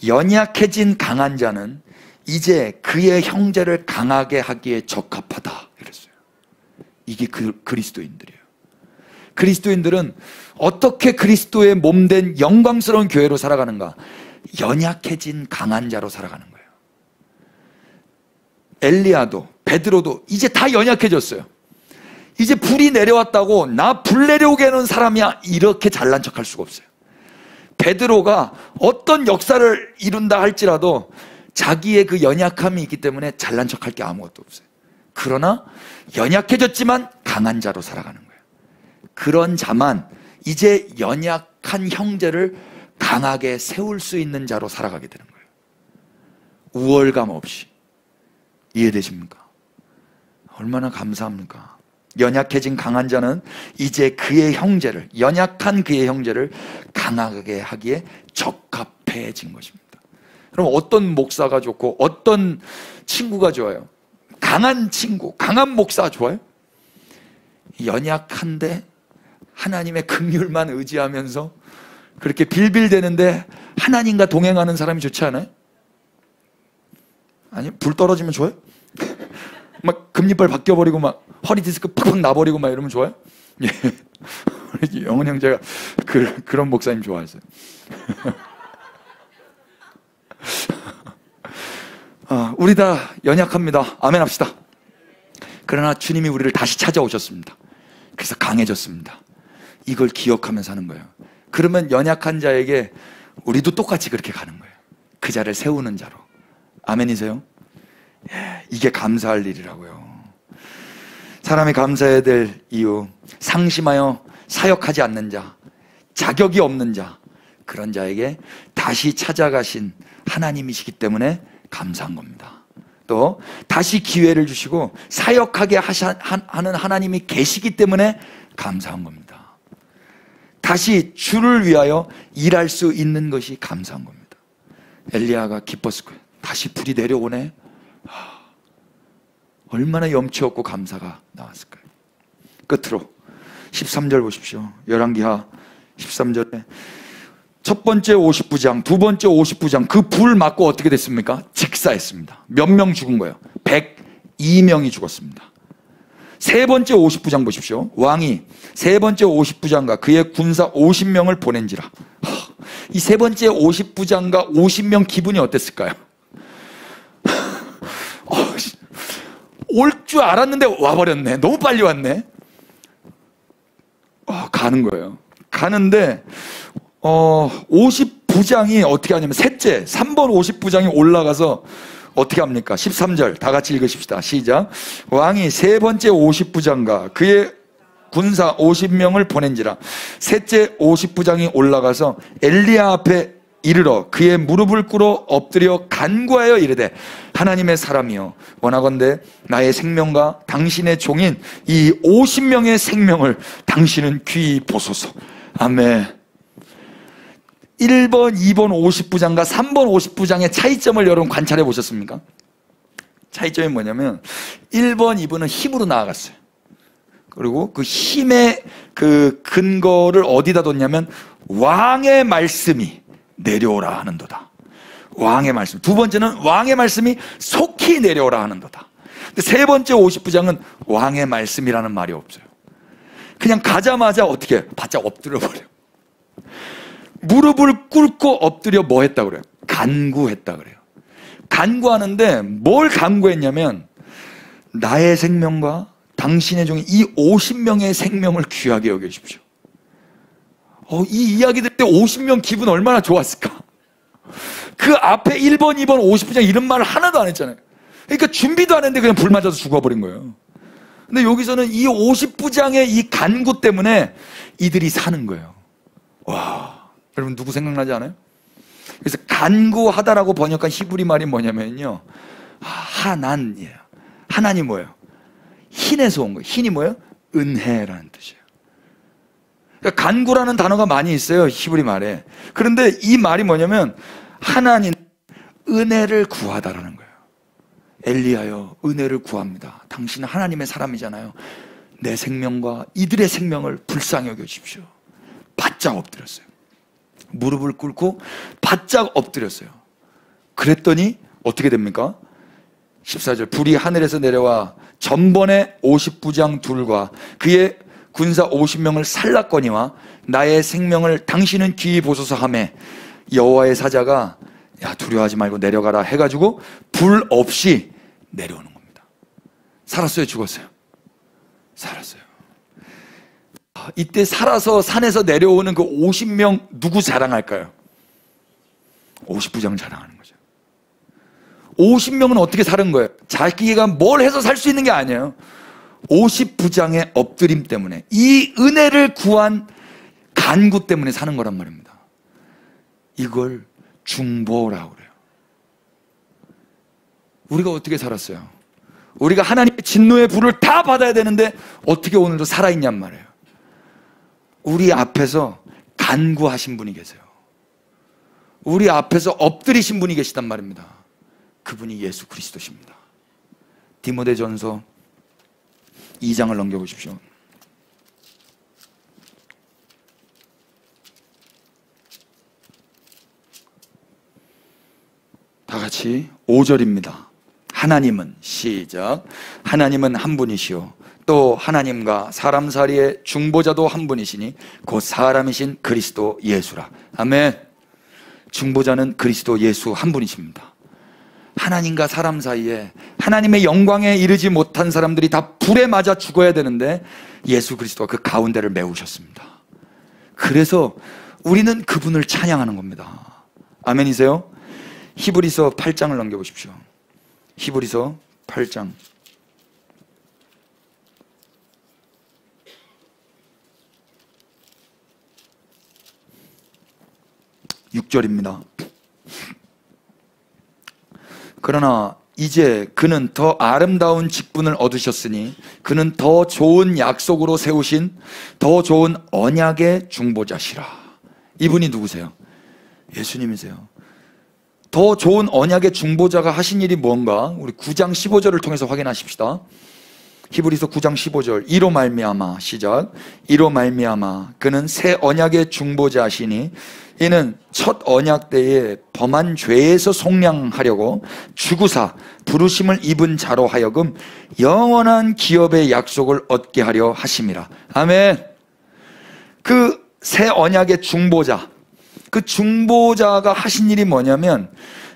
연약해진 강한 자는 이제 그의 형제를 강하게 하기에 적합하다 이랬어요. 이게 그리스도인들이에요. 그리스도인들은 어떻게 그리스도의 몸된 영광스러운 교회로 살아가는가? 연약해진 강한 자로 살아가는 거예요. 엘리야도 베드로도 이제 다 연약해졌어요. 이제 불이 내려왔다고 나 불 내려오게 하는 사람이야 이렇게 잘난 척할 수가 없어요. 베드로가 어떤 역사를 이룬다 할지라도 자기의 그 연약함이 있기 때문에 잘난 척할 게 아무것도 없어요. 그러나 연약해졌지만 강한 자로 살아가는 거예요. 그런 자만 이제 연약한 형제를 강하게 세울 수 있는 자로 살아가게 되는 거예요. 우월감 없이. 이해되십니까? 얼마나 감사합니까? 연약해진 강한 자는 이제 그의 형제를, 연약한 그의 형제를 강하게 하기에 적합해진 것입니다. 그럼 어떤 목사가 좋고 어떤 친구가 좋아요? 강한 친구, 강한 목사가 좋아요? 연약한데 하나님의 긍휼만 의지하면서 그렇게 빌빌대는데 하나님과 동행하는 사람이 좋지 않아요? 아니, 불 떨어지면 좋아요? 막 금리빨 바뀌어버리고 막 허리 디스크 팍팍 나버리고 막 이러면 좋아요? 예. 영은 형제가 그런 목사님 좋아했어요. 우리 다 연약합니다. 아멘 합시다. 그러나 주님이 우리를 다시 찾아오셨습니다. 그래서 강해졌습니다. 이걸 기억하면서 하는 거예요. 그러면 연약한 자에게 우리도 똑같이 그렇게 가는 거예요. 그 자를 세우는 자로. 아멘이세요? 이게 감사할 일이라고요. 사람이 감사해야 될 이유, 상심하여 사역하지 않는 자, 자격이 없는 자, 그런 자에게 다시 찾아가신 하나님이시기 때문에 감사한 겁니다. 또 다시 기회를 주시고 사역하게 하는 하나님이 계시기 때문에 감사한 겁니다. 다시 주를 위하여 일할 수 있는 것이 감사한 겁니다. 엘리야가 기뻤을 거예요. 다시 불이 내려오네. 얼마나 염치 없고 감사가 나왔을까요? 끝으로 13절 보십시오. 열왕기하 13절에 첫 번째 50부장, 두 번째 50부장 그 불 맞고 어떻게 됐습니까? 직사했습니다. 몇 명 죽은 거예요? 102명이 죽었습니다. 세 번째 50부장 보십시오. 왕이 세 번째 50부장과 그의 군사 50명을 보낸지라. 이 세 번째 50부장과 50명 기분이 어땠을까요? 올 줄 알았는데 와버렸네. 너무 빨리 왔네. 가는 거예요. 가는데 50부장이 어떻게 하냐면 셋째 3번 50부장이 올라가서 어떻게 합니까? 13절 다 같이 읽으십시다. 시작. 왕이 세 번째 50부장과 그의 군사 50명을 보낸지라. 셋째 50부장이 올라가서 엘리야 앞에 이르러 그의 무릎을 꿇어 엎드려 간구하여 이르되 하나님의 사람이여 원하건대 나의 생명과 당신의 종인 이 50명의 생명을 당신은 귀히 보소서. 아멘. 1번, 2번 50부장과 3번 50부장의 차이점을 여러분 관찰해 보셨습니까? 차이점이 뭐냐면 1번, 2번은 힘으로 나아갔어요. 그리고 그 힘의 그 근거를 어디다 뒀냐면 왕의 말씀이 내려오라 하는도다. 왕의 말씀. 두 번째는 왕의 말씀이 속히 내려오라 하는도다. 근데 세 번째 50부장은 왕의 말씀이라는 말이 없어요. 그냥 가자마자 어떻게 바짝 엎드려 버려. 무릎을 꿇고 엎드려 뭐 했다 그래요? 간구했다 그래요. 간구하는데 뭘 간구했냐면 나의 생명과 당신의 종이 이 50명의 생명을 귀하게 여겨주십시오. 이 이야기 들을 때 50명 기분 얼마나 좋았을까? 그 앞에 1번, 2번, 50부장 이런 말을 하나도 안 했잖아요. 그러니까 준비도 안 했는데 그냥 불 맞아서 죽어버린 거예요. 근데 여기서는 이 50부장의 이 간구 때문에 이들이 사는 거예요. 와, 여러분 누구 생각나지 않아요? 그래서 간구하다라고 번역한 히브리 말이 뭐냐면요, 하난이에요. 하난이 뭐예요? 흰에서 온 거예요. 흰이 뭐예요? 은혜라는 뜻이에요. 그러니까 간구라는 단어가 많이 있어요, 히브리 말에. 그런데 이 말이 뭐냐면 하나님 은혜를 구하다라는 거예요. 엘리야여, 은혜를 구합니다. 당신은 하나님의 사람이잖아요. 내 생명과 이들의 생명을 불쌍히 여겨주십시오. 바짝 엎드렸어요. 무릎을 꿇고 바짝 엎드렸어요. 그랬더니 어떻게 됩니까? 14절, 불이 하늘에서 내려와 전번에 50부장 둘과 그의 군사 50명을 살랐거니와 나의 생명을 당신은 귀히 보소서 하매 여호와의 사자가 야, 두려워하지 말고 내려가라 해가지고 불 없이 내려오는 겁니다. 살았어요, 죽었어요? 살았어요. 이때 살아서 산에서 내려오는 그 50명 누구 자랑할까요? 50부장 자랑하는 거죠. 50명은 어떻게 사는 거예요? 자기가 뭘 해서 살 수 있는 게 아니에요. 50부장의 엎드림 때문에, 이 은혜를 구한 간구 때문에 사는 거란 말입니다. 이걸 중보라고 그래요. 우리가 어떻게 살았어요? 우리가 하나님의 진노의 불을 다 받아야 되는데 어떻게 오늘도 살아있냔 말이에요. 우리 앞에서 간구하신 분이 계세요. 우리 앞에서 엎드리신 분이 계시단 말입니다. 그분이 예수 그리스도십니다. 디모데전서 2장을 넘겨보십시오. 다 같이 5절입니다. 하나님은, 시작, 하나님은 한 분이시오 또 하나님과 사람 사이의 중보자도 한 분이시니 곧 사람이신 그리스도 예수라. 아멘. 중보자는 그리스도 예수 한 분이십니다. 하나님과 사람 사이에 하나님의 영광에 이르지 못한 사람들이 다 불에 맞아 죽어야 되는데 예수 그리스도가 그 가운데를 메우셨습니다. 그래서 우리는 그분을 찬양하는 겁니다. 아멘이세요? 히브리서 8장을 넘겨보십시오. 히브리서 8장 6절입니다. 그러나 이제 그는 더 아름다운 직분을 얻으셨으니 그는 더 좋은 약속으로 세우신 더 좋은 언약의 중보자시라. 이분이 누구세요? 예수님이세요. 더 좋은 언약의 중보자가 하신 일이 뭔가 우리 9장 15절을 통해서 확인하십시다. 히브리서 9장 15절, 이로 말미암아, 시작, 이로 말미암아 그는 새 언약의 중보자시니 이는 첫 언약 때에 범한 죄에서 속량하려고 죽으사 부르심을 입은 자로 하여금 영원한 기업의 약속을 얻게 하려 하심이라. 아멘. 그 새 언약의 중보자, 그 중보자가 하신 일이 뭐냐면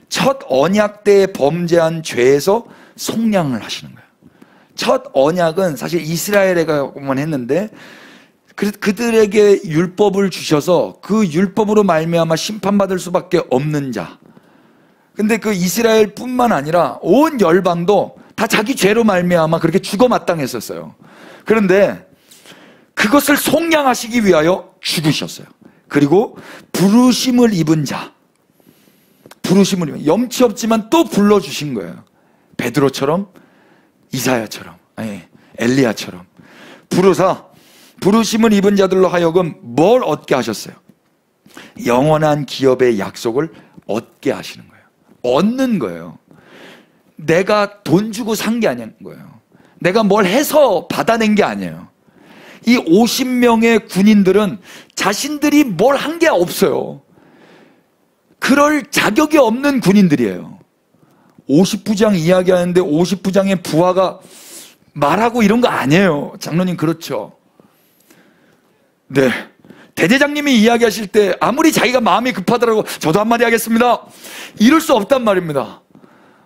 첫 언약 때에 범죄한 죄에서 속량을 하시는 거예요. 첫 언약은 사실 이스라엘에게만 했는데 그들에게 율법을 주셔서 그 율법으로 말미암아 심판받을 수밖에 없는 자. 근데 그 이스라엘뿐만 아니라 온 열방도 다 자기 죄로 말미암아 그렇게 죽어 마땅했었어요. 그런데 그것을 속량하시기 위하여 죽으셨어요. 그리고 부르심을 입은 자, 부르심을 입은, 염치 없지만 또 불러주신 거예요. 베드로처럼, 이사야처럼, 아니 엘리야처럼 부르사 부르심을 입은 자들로 하여금 뭘 얻게 하셨어요? 영원한 기업의 약속을 얻게 하시는 거예요. 얻는 거예요. 내가 돈 주고 산 게 아닌 거예요. 내가 뭘 해서 받아낸 게 아니에요. 이 50명의 군인들은 자신들이 뭘 한 게 없어요. 그럴 자격이 없는 군인들이에요. 50부장 이야기하는데 50부장의 부하가 말하고 이런 거 아니에요. 장로님 그렇죠? 네. 대대장님이 이야기하실 때 아무리 자기가 마음이 급하더라고 저도 한마디 하겠습니다 이럴 수 없단 말입니다.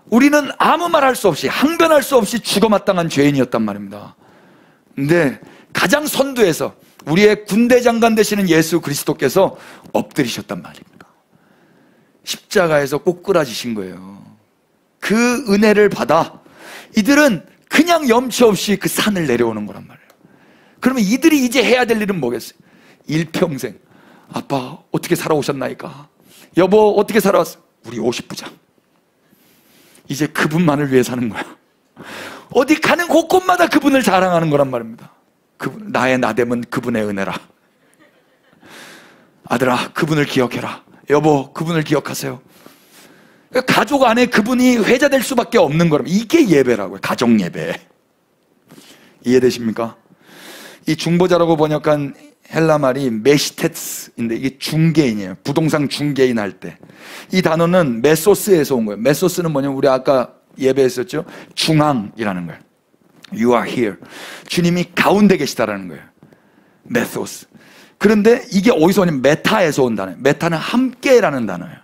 우리는 아무 말 할 수 없이 항변할 수 없이 죽어마땅한 죄인이었단 말입니다. 근데 가장 선두에서 우리의 군대장관 되시는 예수 그리스도께서 엎드리셨단 말입니다. 십자가에서 꼬꾸라지신 거예요. 그 은혜를 받아 이들은 그냥 염치 없이 그 산을 내려오는 거란 말이에요. 그러면 이들이 이제 해야 될 일은 뭐겠어요? 일평생 아빠 어떻게 살아오셨나이까? 여보 어떻게 살아왔어? 우리 50부장 이제 그분만을 위해 사는 거야. 어디 가는 곳곳마다 그분을 자랑하는 거란 말입니다. 그분, 나의 나됨은 그분의 은혜라. 아들아 그분을 기억해라. 여보 그분을 기억하세요. 가족 안에 그분이 회자될 수밖에 없는 거라면 이게 예배라고요. 가정 예배. 이해되십니까? 이 중보자라고 번역한 헬라 말이 메시테스인데 이게 중개인이에요. 부동산 중개인 할 때. 이 단어는 메소스에서 온 거예요. 메소스는 뭐냐면 우리 아까 예배했었죠? 중앙이라는 거예요. You are here. 주님이 가운데 계시다라는 거예요. 메소스. 그런데 이게 어디서 오냐면 메타에서 온 단어예요. 메타는 함께라는 단어예요.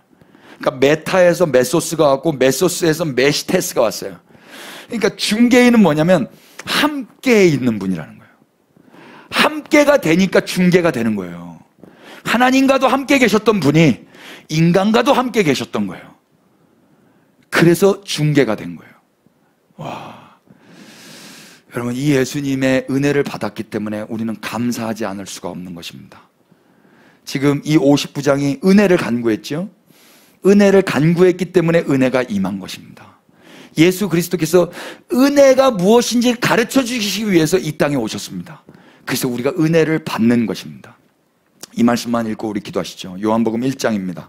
그러니까 메타에서 메소스가 왔고 메소스에서 메시테스가 왔어요. 그러니까 중개인은 뭐냐면 함께 있는 분이라는 거예요. 함께가 되니까 중개가 되는 거예요. 하나님과도 함께 계셨던 분이 인간과도 함께 계셨던 거예요. 그래서 중개가 된 거예요. 와, 여러분, 이 예수님의 은혜를 받았기 때문에 우리는 감사하지 않을 수가 없는 것입니다. 지금 이 50부장이 은혜를 간구했죠. 은혜를 간구했기 때문에 은혜가 임한 것입니다. 예수 그리스도께서 은혜가 무엇인지 가르쳐 주시기 위해서 이 땅에 오셨습니다. 그래서 우리가 은혜를 받는 것입니다. 이 말씀만 읽고 우리 기도하시죠. 요한복음 1장입니다.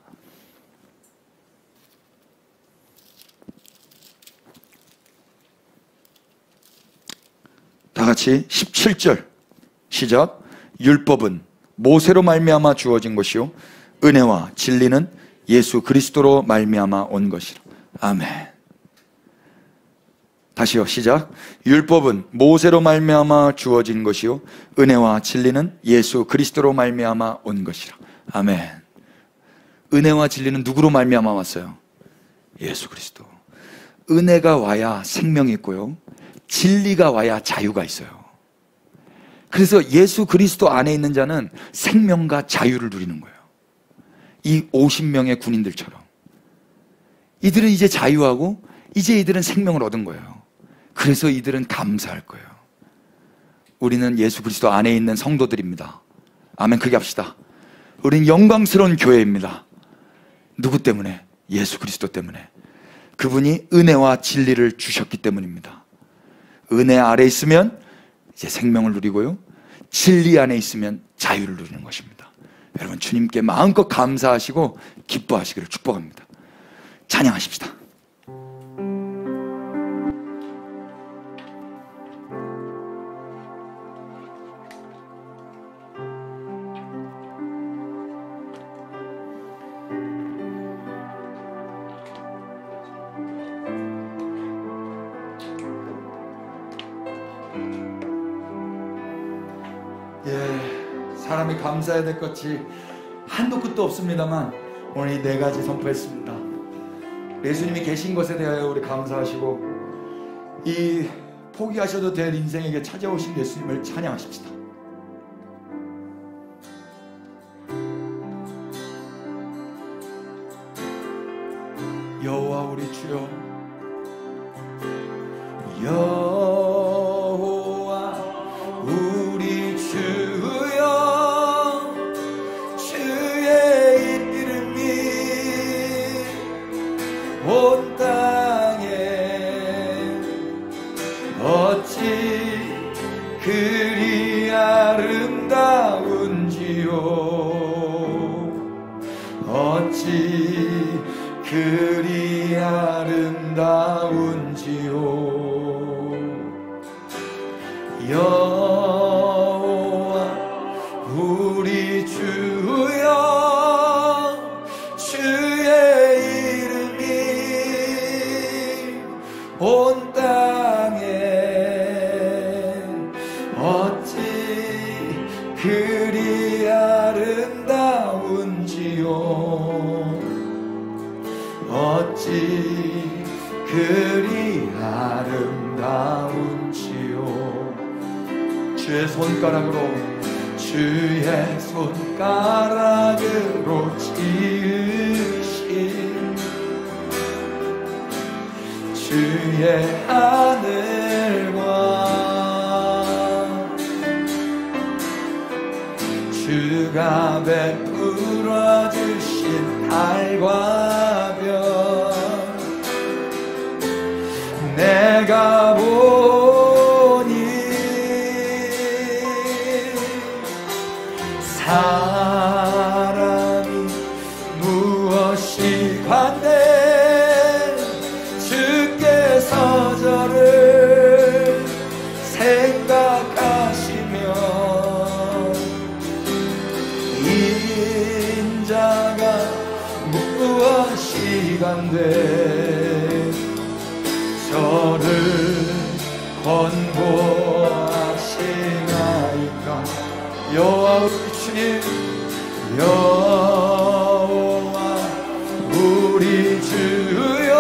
다 같이 17절 시작. 율법은 모세로 말미암아 주어진 것이요 은혜와 진리는 예수 그리스도로 말미암아 온 것이라. 아멘. 다시요. 시작. 율법은 모세로 말미암아 주어진 것이요 은혜와 진리는 예수 그리스도로 말미암아 온 것이라. 아멘. 은혜와 진리는 누구로 말미암아 왔어요? 예수 그리스도. 은혜가 와야 생명이 있고요 진리가 와야 자유가 있어요. 그래서 예수 그리스도 안에 있는 자는 생명과 자유를 누리는 거예요. 이 50명의 군인들처럼 이들은 이제 자유하고 이제 이들은 생명을 얻은 거예요. 그래서 이들은 감사할 거예요. 우리는 예수 그리스도 안에 있는 성도들입니다. 아멘. 크게 합시다. 우리는 영광스러운 교회입니다. 누구 때문에? 예수 그리스도 때문에. 그분이 은혜와 진리를 주셨기 때문입니다. 은혜 아래 있으면 이제 생명을 누리고요 진리 안에 있으면 자유를 누리는 것입니다. 여러분, 주님께 마음껏 감사하시고 기뻐하시기를 축복합니다. 찬양하십시다. 사람이 감사해야 될 것이 한도 끝도 없습니다만 오늘 이 네 가지 선포했습니다. 예수님이 계신 것에 대하여 우리 감사하시고 이 포기하셔도 될 인생에게 찾아오신 예수님을 찬양하십시다. 여호와 우리 주여, 여호와 우리 주여, 주의 이름이 온 땅에 어찌 그리 아름다운지요, 어찌 그리 아름다운지요. 여호와 우리 주여, 주의 이름이 온 땅에 어찌 그리 아름다운지요, 어찌 그리 아름다운지요. 주의 손가락으로, 주의 손가락으로 지으신 주의 하늘과 주가 베풀어 주신 달과 별, 내가 보니 사람이 무엇이 관대 무엇이간데 저를 권고하시나이까. 여호와 우리 주님, 여호와 우리 주여,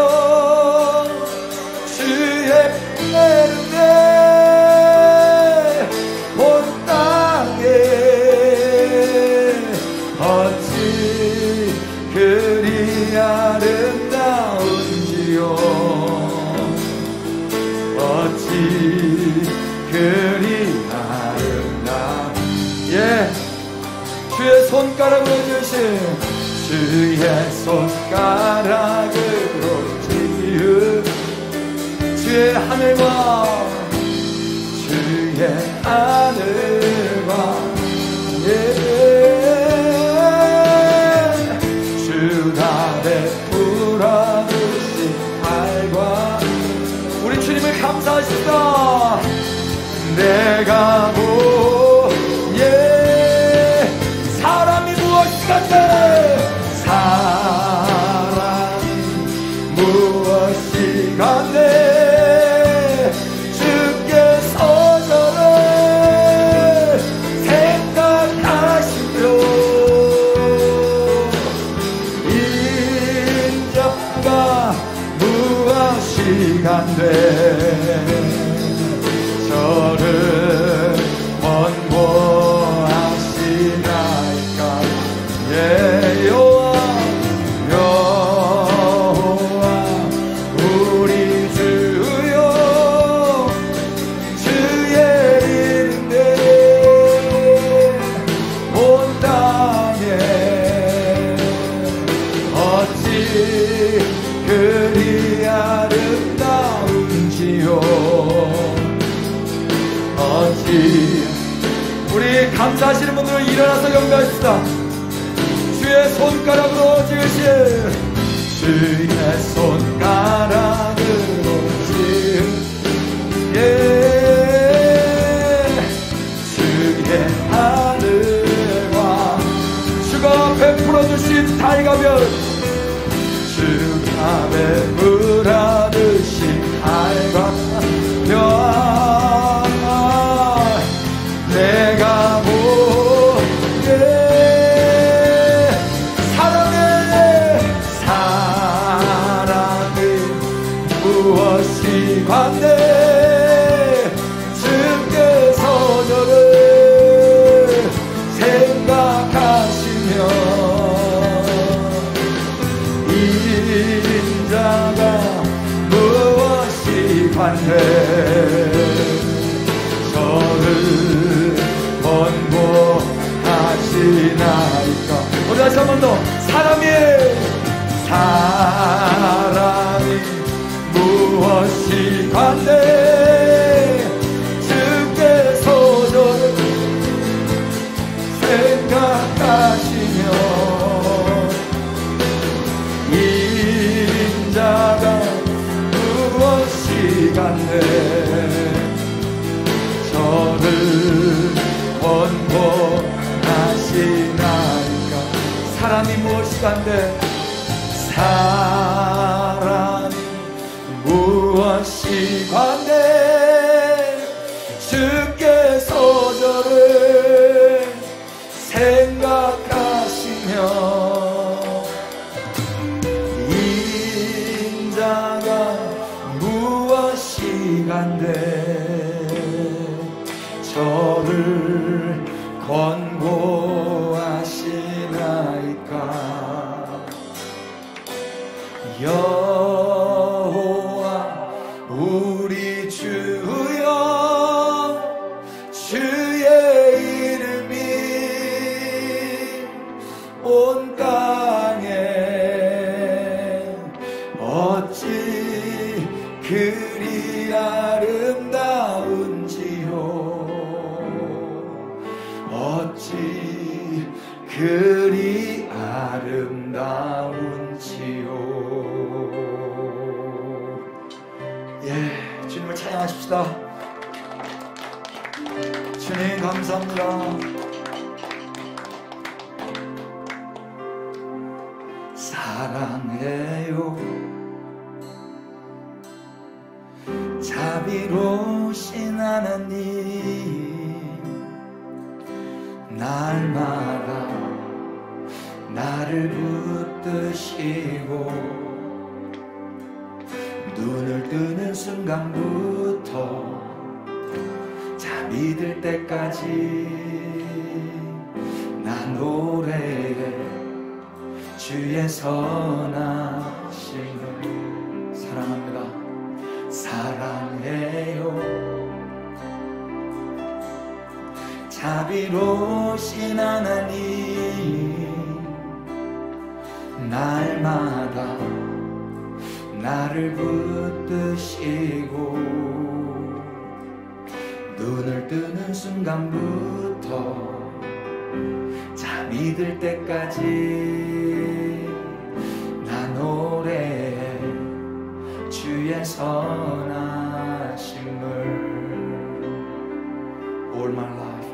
주의 이름에 온 땅에 어찌 그리 아름다운지요, 어찌 그리 아름다운. 예, 주의 손가락으로 지으신, 주의 손가락으로 지은 주의 하늘과 주의 하늘과, 예, 주가 베풀어주신 달과. 우리 주님을 감사하십시다. 내가 사람이 무엇이간데, 사람이 무엇이간데 주께서 저를 생각하시며 인자가 무엇이간데 저를 권고하시나이까. 예, 여호와 우리 주여, 주의 이름에 온 땅에 어찌 그리 아름다운지요, 어찌. 우리 감사하시는 분들은 일어나서 경배합시다. 주의 손가락으로 지으신, 주의 손가락으로 지은, 예, 주의 하늘과 주가 베풀어주신 달과 별, 주가 베풀어주신 달과 별. 내가 사랑이 무엇이간데 주께서 저를 생각하시며 인자가 무엇이간데 저를 권고하시나이까. 우리 다시 한 번 더. 사람이 무엇이간데 주께서 저를 생각하시며 인자가 무엇이간데 저를 권고하시나이까. 사람이 무엇이간데, 사람이 무엇이간데 주께서 저를 생각하시며 인자가 무엇이간데 저를 권고하시나이까. 여호와 우리 주여, 주의 이름이 온 땅에 어찌 그리 아름다운지요, 어찌 그리 아름다운지요. 예, 주님을 찬양하십시다. 주님 감사합니다. 사랑해요 날마다 나를 붙드시고 눈을 뜨는 순간부터 잠이 들 때까지 난 노래해 주의 선하심을 사랑합니다. 사랑해요. 자비로우신 하나님 날마다 나를 붙드시고 눈을 뜨는 순간부터 잠이 들 때까지 나 노래해 주의 선하심을. All my life,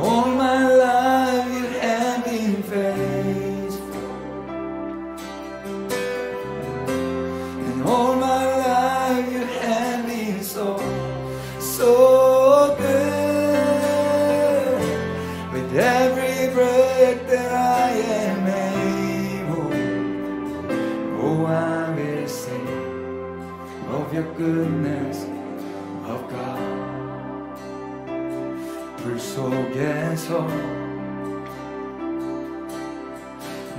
all my life you have been faithful, and all my life you have been so good. With every breath that I am able, oh I will sing of your goodness of God. 불 속에서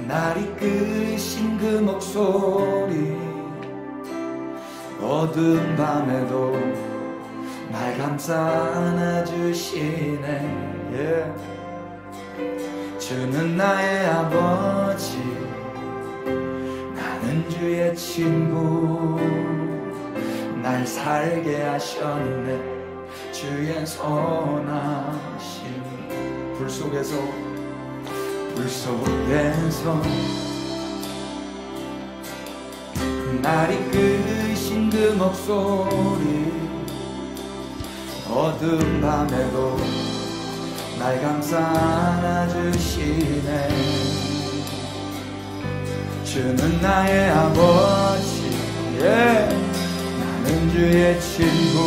날 이끄신 그 목소리, 어두운 밤에도 날 감싸 안아주시네. yeah. 주는 나의 아버지, 나는 주의 친구. 날 살게 하셨네 주의 선하심. 불 속에서 날 이끄신 그 목소리, 어두운 밤에도 날 감싸 안아주시네. 주는 나의 아버지, 나는 주의 친구.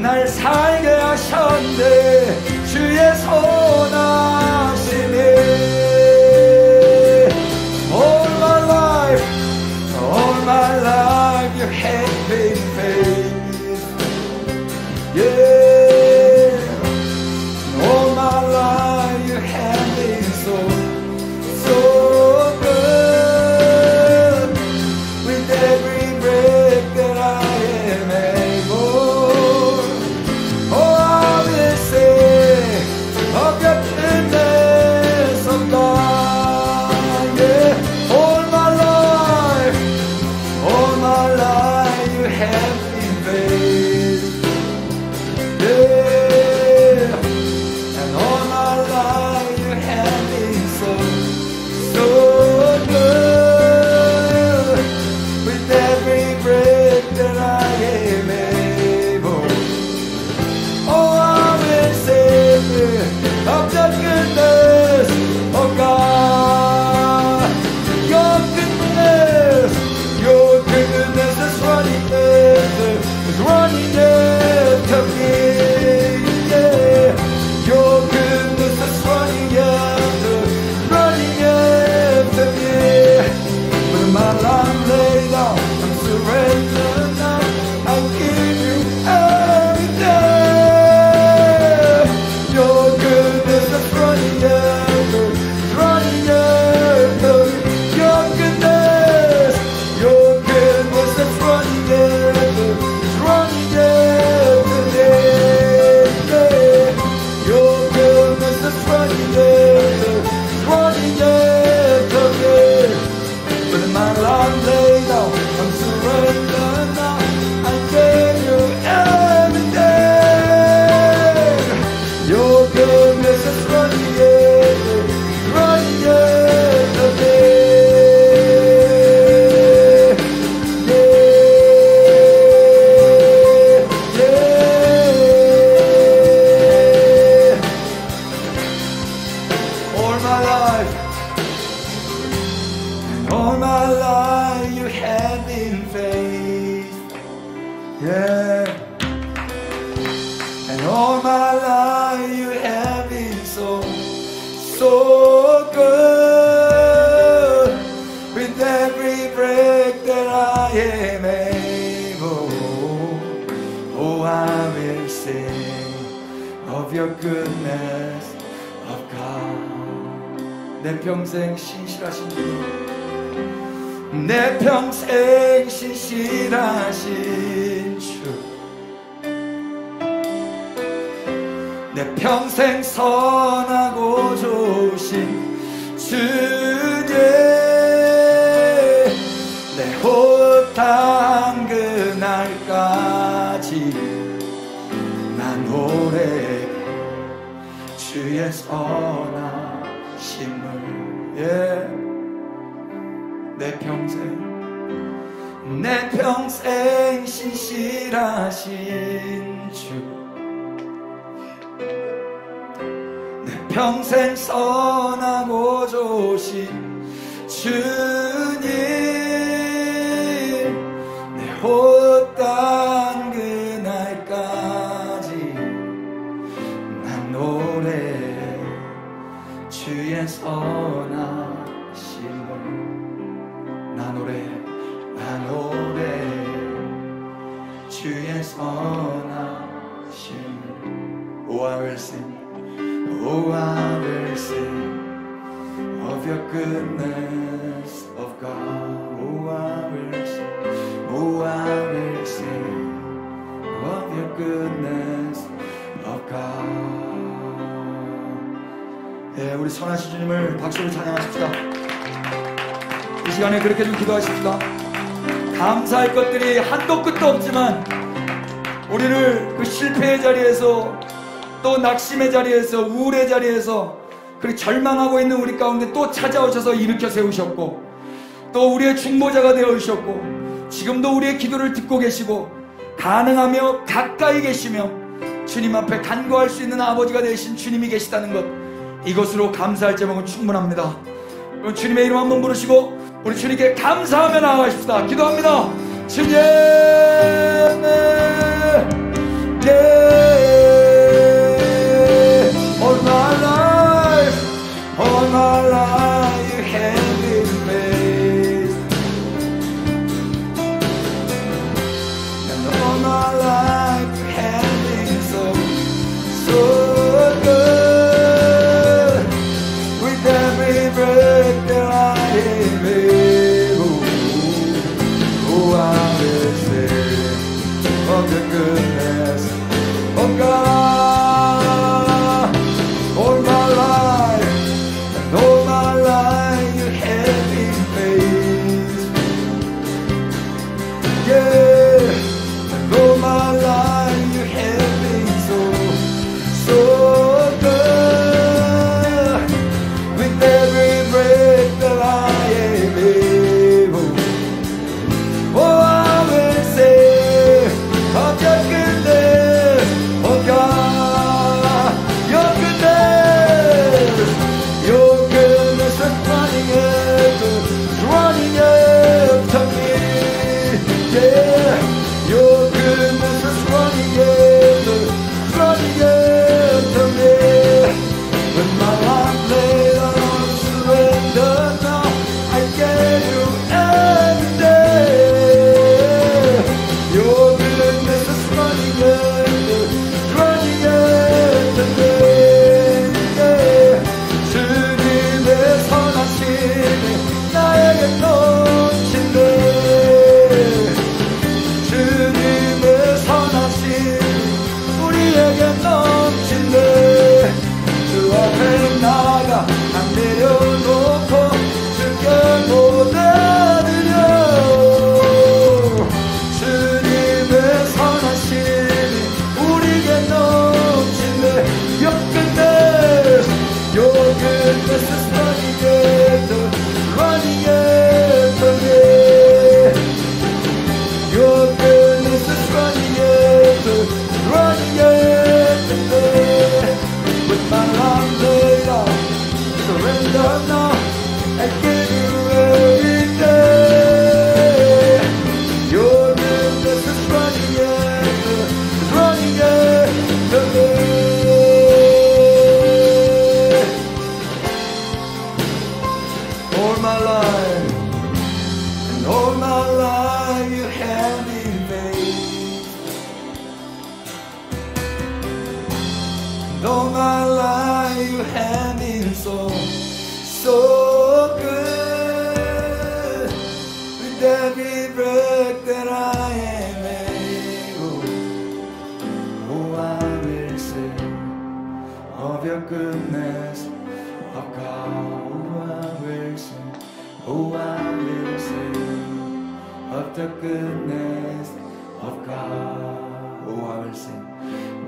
날 살게 하셨네 주의 선하심이. All my life, all my life you have been faithful, yeah. All my life you have been so good. With every breath that I am able, oh I will sing of your goodness of God, yeah. All my life you have been faithful, yeah. And all my life you have been so good. With every breath that I am able, oh I will sing of the goodness of God. Your goodness is running after me, yeah. Your goodness is running after me. With my life laid down, I'm surrendered now. I give you everything. Your goodness is running after me. Your goodness is running after me. Your goodness is running after me. With my life laid down, I'm surrendered now. I gave you everything. Your goodness is running after me. All my life you have been faithful, yeah. And all my life I will sing of your goodness of God. 내 평생 신실하신 주, 내 평생 신실하신 주, 내 평생 선하고 좋으신 주님, 내 호탕 그날까지 난 오래 주의 선하심을, 내 평생 신실하신 주, 내 평생 선하고 좋으신 주님, 내 호탕 그날까지 난 오래 주의 선하심을, 난 오래 주의 선하심을. Oh, I will sing, oh, I will sing of your goodness of God. Oh, I will sing, oh, I will sing of your goodness of God. 우리 선하신 주님을 박수로 찬양하십시다. 이 시간에 그렇게 좀 기도하십시다. 감사할 것들이 한도 끝도 없지만 우리를 그 실패의 자리에서, 또 낙심의 자리에서, 우울의 자리에서, 그리고 절망하고 있는 우리 가운데 또 찾아오셔서 일으켜 세우셨고, 또 우리의 중보자가 되어주셨고, 지금도 우리의 기도를 듣고 계시고, 가능하며 가까이 계시며 주님 앞에 간구할 수 있는 아버지가 되신 주님이 계시다는 것, 이것으로 감사할 제목은 충분합니다. 그럼 주님의 이름 한번 부르시고 우리 주님께 감사하며 나아가십시다. 기도합니다. 주님, all my life you have been faithful, and all my life you have been so good. With every breath that I am able, oh, I will sing of the goodness of God. All my life, and all my life you have been faithful. Yeah, and all my life you have been so good. With every breath that I am able, oh, I will sing of your goodness, oh God, your goodness, your goodness is running after me, yeah, your goodness is running after me. With my life laid on surrender now, I give you every day. Your goodness is running after me. 주님의 선하심이 나에게 넘치네. 주님의 선하심이 우리에게 넘치네. 주 앞에 나가 난 내려놓고 주께 모아드려. 주님의 선하심이 우리에게 넘치네. Your goodness is running after me. Your goodness is running after me. All my life you have been so good. With every breath that I am able, oh, I will sing of your goodness of God. Oh, I will sing, oh, I will sing of the goodness of God. Oh, I will sing,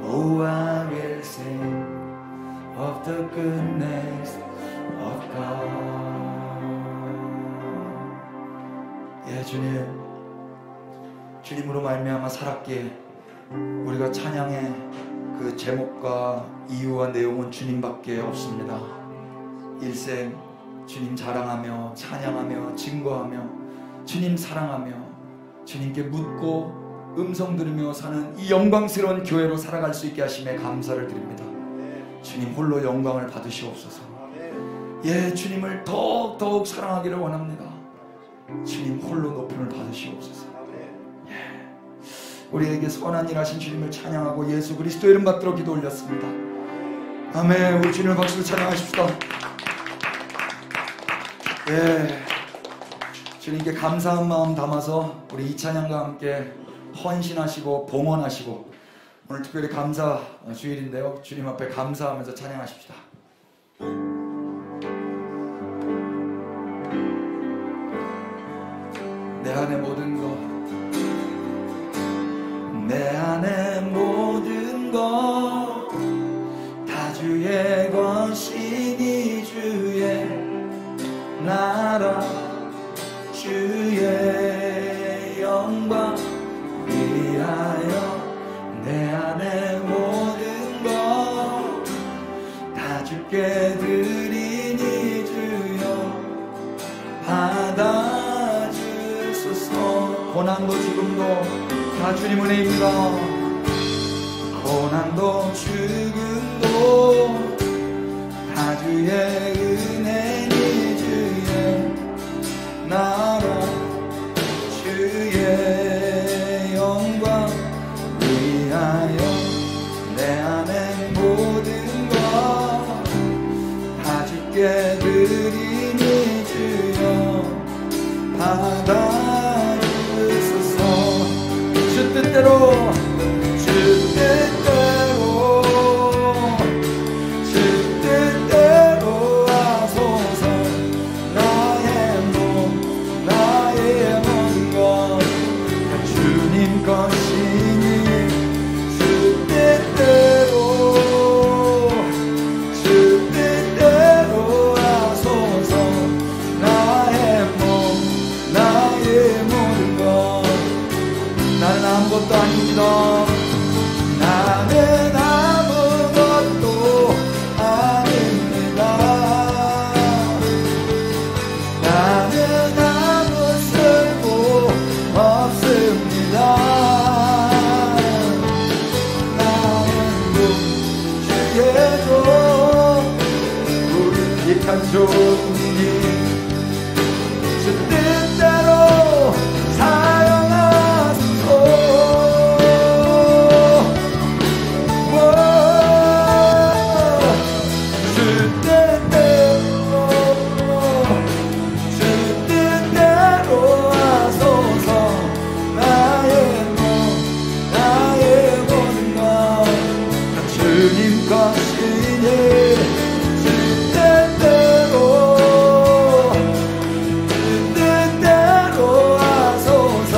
oh, I will sing of the goodness of God. 예, 주님, 주님으로 말미암아 살았기에 우리가 찬양의 그 제목과 이유와 내용은 주님밖에 없습니다. 일생 주님 자랑하며 찬양하며 증거하며 주님 사랑하며 주님께 묻고 음성 들으며 사는 이 영광스러운 교회로 살아갈 수 있게 하심에 감사를 드립니다. 주님 홀로 영광을 받으시옵소서. 예, 주님을 더욱 사랑하기를 원합니다. 주님 홀로 높임을 받으시옵소서. 예, 우리에게 선한 일 하신 주님을 찬양하고 예수 그리스도 이름 받들어 기도 올렸습니다. 아멘. 우리 주님을 박수로 찬양하십시다. 예, 주님께 감사한 마음 담아서 우리 이 찬양과 함께 헌신하시고 봉헌하시고 오늘 특별히 감사 주일인데요. 주님 앞에 감사하면서 찬양하십시다. 내 안에 모든 것, 내 안에 모든 것 다 주의 것이니 주의 나라 주의 영광 위하여 내 안에 모든 것 다 주께 드리니 주여 받아주소서. 고난도 죽음도 다 주님 은혜입니다. 고난도 죽음도 다 주의 은혜니 주의 나라 주의 영광 위하여 내 안에 모든 것 다 주께 드리니 주여 받아주소서. 주 뜻대로 주 뜻대로 하소서. 나의 몸 나의 모든 것 다 주님 것이니 주 뜻대로 하소서. 나의 몸 나의 모든 것. 나는 아무것도 아닙니다. 나는 아무것도 아닙니다. 나는 아무 쓸모 없습니다. 나는 주의 종 우리 귀한 종이니 주 뜻대로 사용하소서. 주 뜻대로 하소서. 나의 몸 나의 모든 것 다 주님 것이니 주 뜻대로 하소서.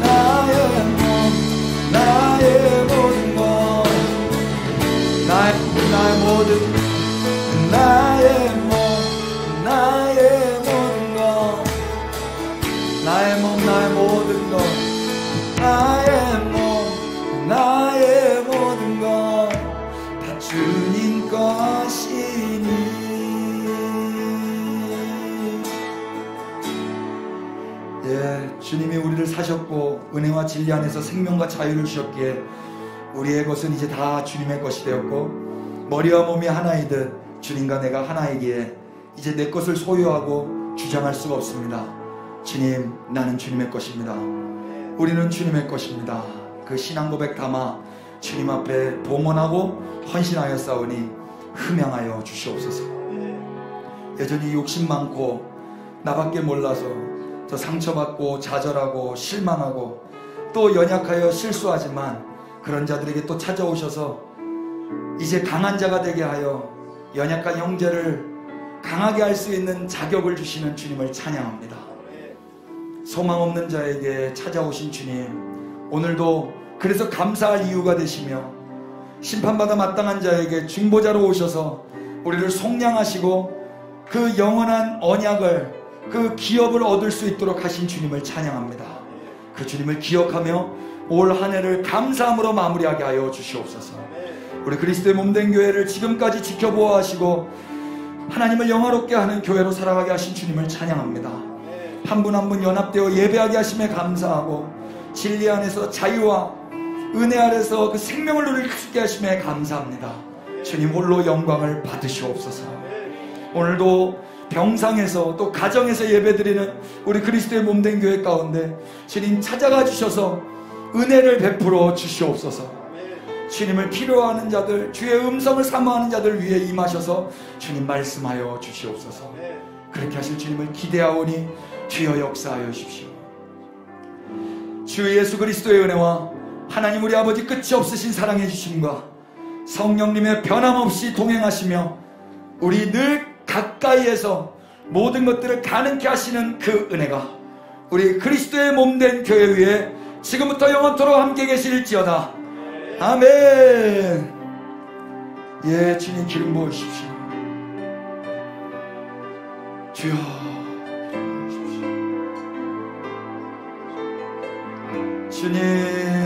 나의 몸 나의 모든 것 나의 모든 나의 몸 나의 모든 것 나의 몸 나의 모든 것 나의 몸 나의 모든 것 다 주님 것이니. 예, 주님이 우리를 사셨고 은혜와 진리 안에서 생명과 자유를 주셨기에 우리의 것은 이제 다 주님의 것이 되었고 머리와 몸이 하나이듯 주님과 내가 하나이기에 이제 내 것을 소유하고 주장할 수가 없습니다. 주님, 나는 주님의 것입니다. 우리는 주님의 것입니다. 그 신앙 고백 담아 주님 앞에 봉헌하고 헌신하여 싸우니 흠양하여 주시옵소서. 여전히 욕심 많고 나밖에 몰라서 더 상처받고 좌절하고 실망하고 또 연약하여 실수하지만 그런 자들에게 또 찾아오셔서 이제 강한 자가 되게 하여 연약한 형제를 강하게 할 수 있는 자격을 주시는 주님을 찬양합니다. 소망 없는 자에게 찾아오신 주님, 오늘도 그래서 감사할 이유가 되시며 심판받아 마땅한 자에게 중보자로 오셔서 우리를 속량하시고 그 영원한 언약을, 그 기업을 얻을 수 있도록 하신 주님을 찬양합니다. 그 주님을 기억하며 올 한 해를 감사함으로 마무리하게 하여 주시옵소서. 우리 그리스도의 몸된 교회를 지금까지 지켜보아 하시고 하나님을 영화롭게 하는 교회로 살아가게 하신 주님을 찬양합니다. 한 분 한 분 연합되어 예배하게 하심에 감사하고 진리 안에서 자유와 은혜 아래서 그 생명을 누릴 수 있게 하심에 감사합니다. 주님 홀로 영광을 받으시옵소서. 오늘도 병상에서 또 가정에서 예배드리는 우리 그리스도의 몸된 교회 가운데 주님 찾아가 주셔서 은혜를 베풀어 주시옵소서. 주님을 필요하는 자들, 주의 음성을 사모하는 자들 위해 임하셔서 주님 말씀하여 주시옵소서. 그렇게 하실 주님을 기대하오니 주여 역사하여 주십시오. 주 예수 그리스도의 은혜와 하나님 우리 아버지 끝이 없으신 사랑해 주심과 성령님의 변함없이 동행하시며 우리 늘 가까이에서 모든 것들을 가능케 하시는 그 은혜가 우리 그리스도의 몸된 교회 위에 지금부터 영원토록 함께 계실지어다. 아멘. 예, 주님 기름 부으십시오. 주여 주님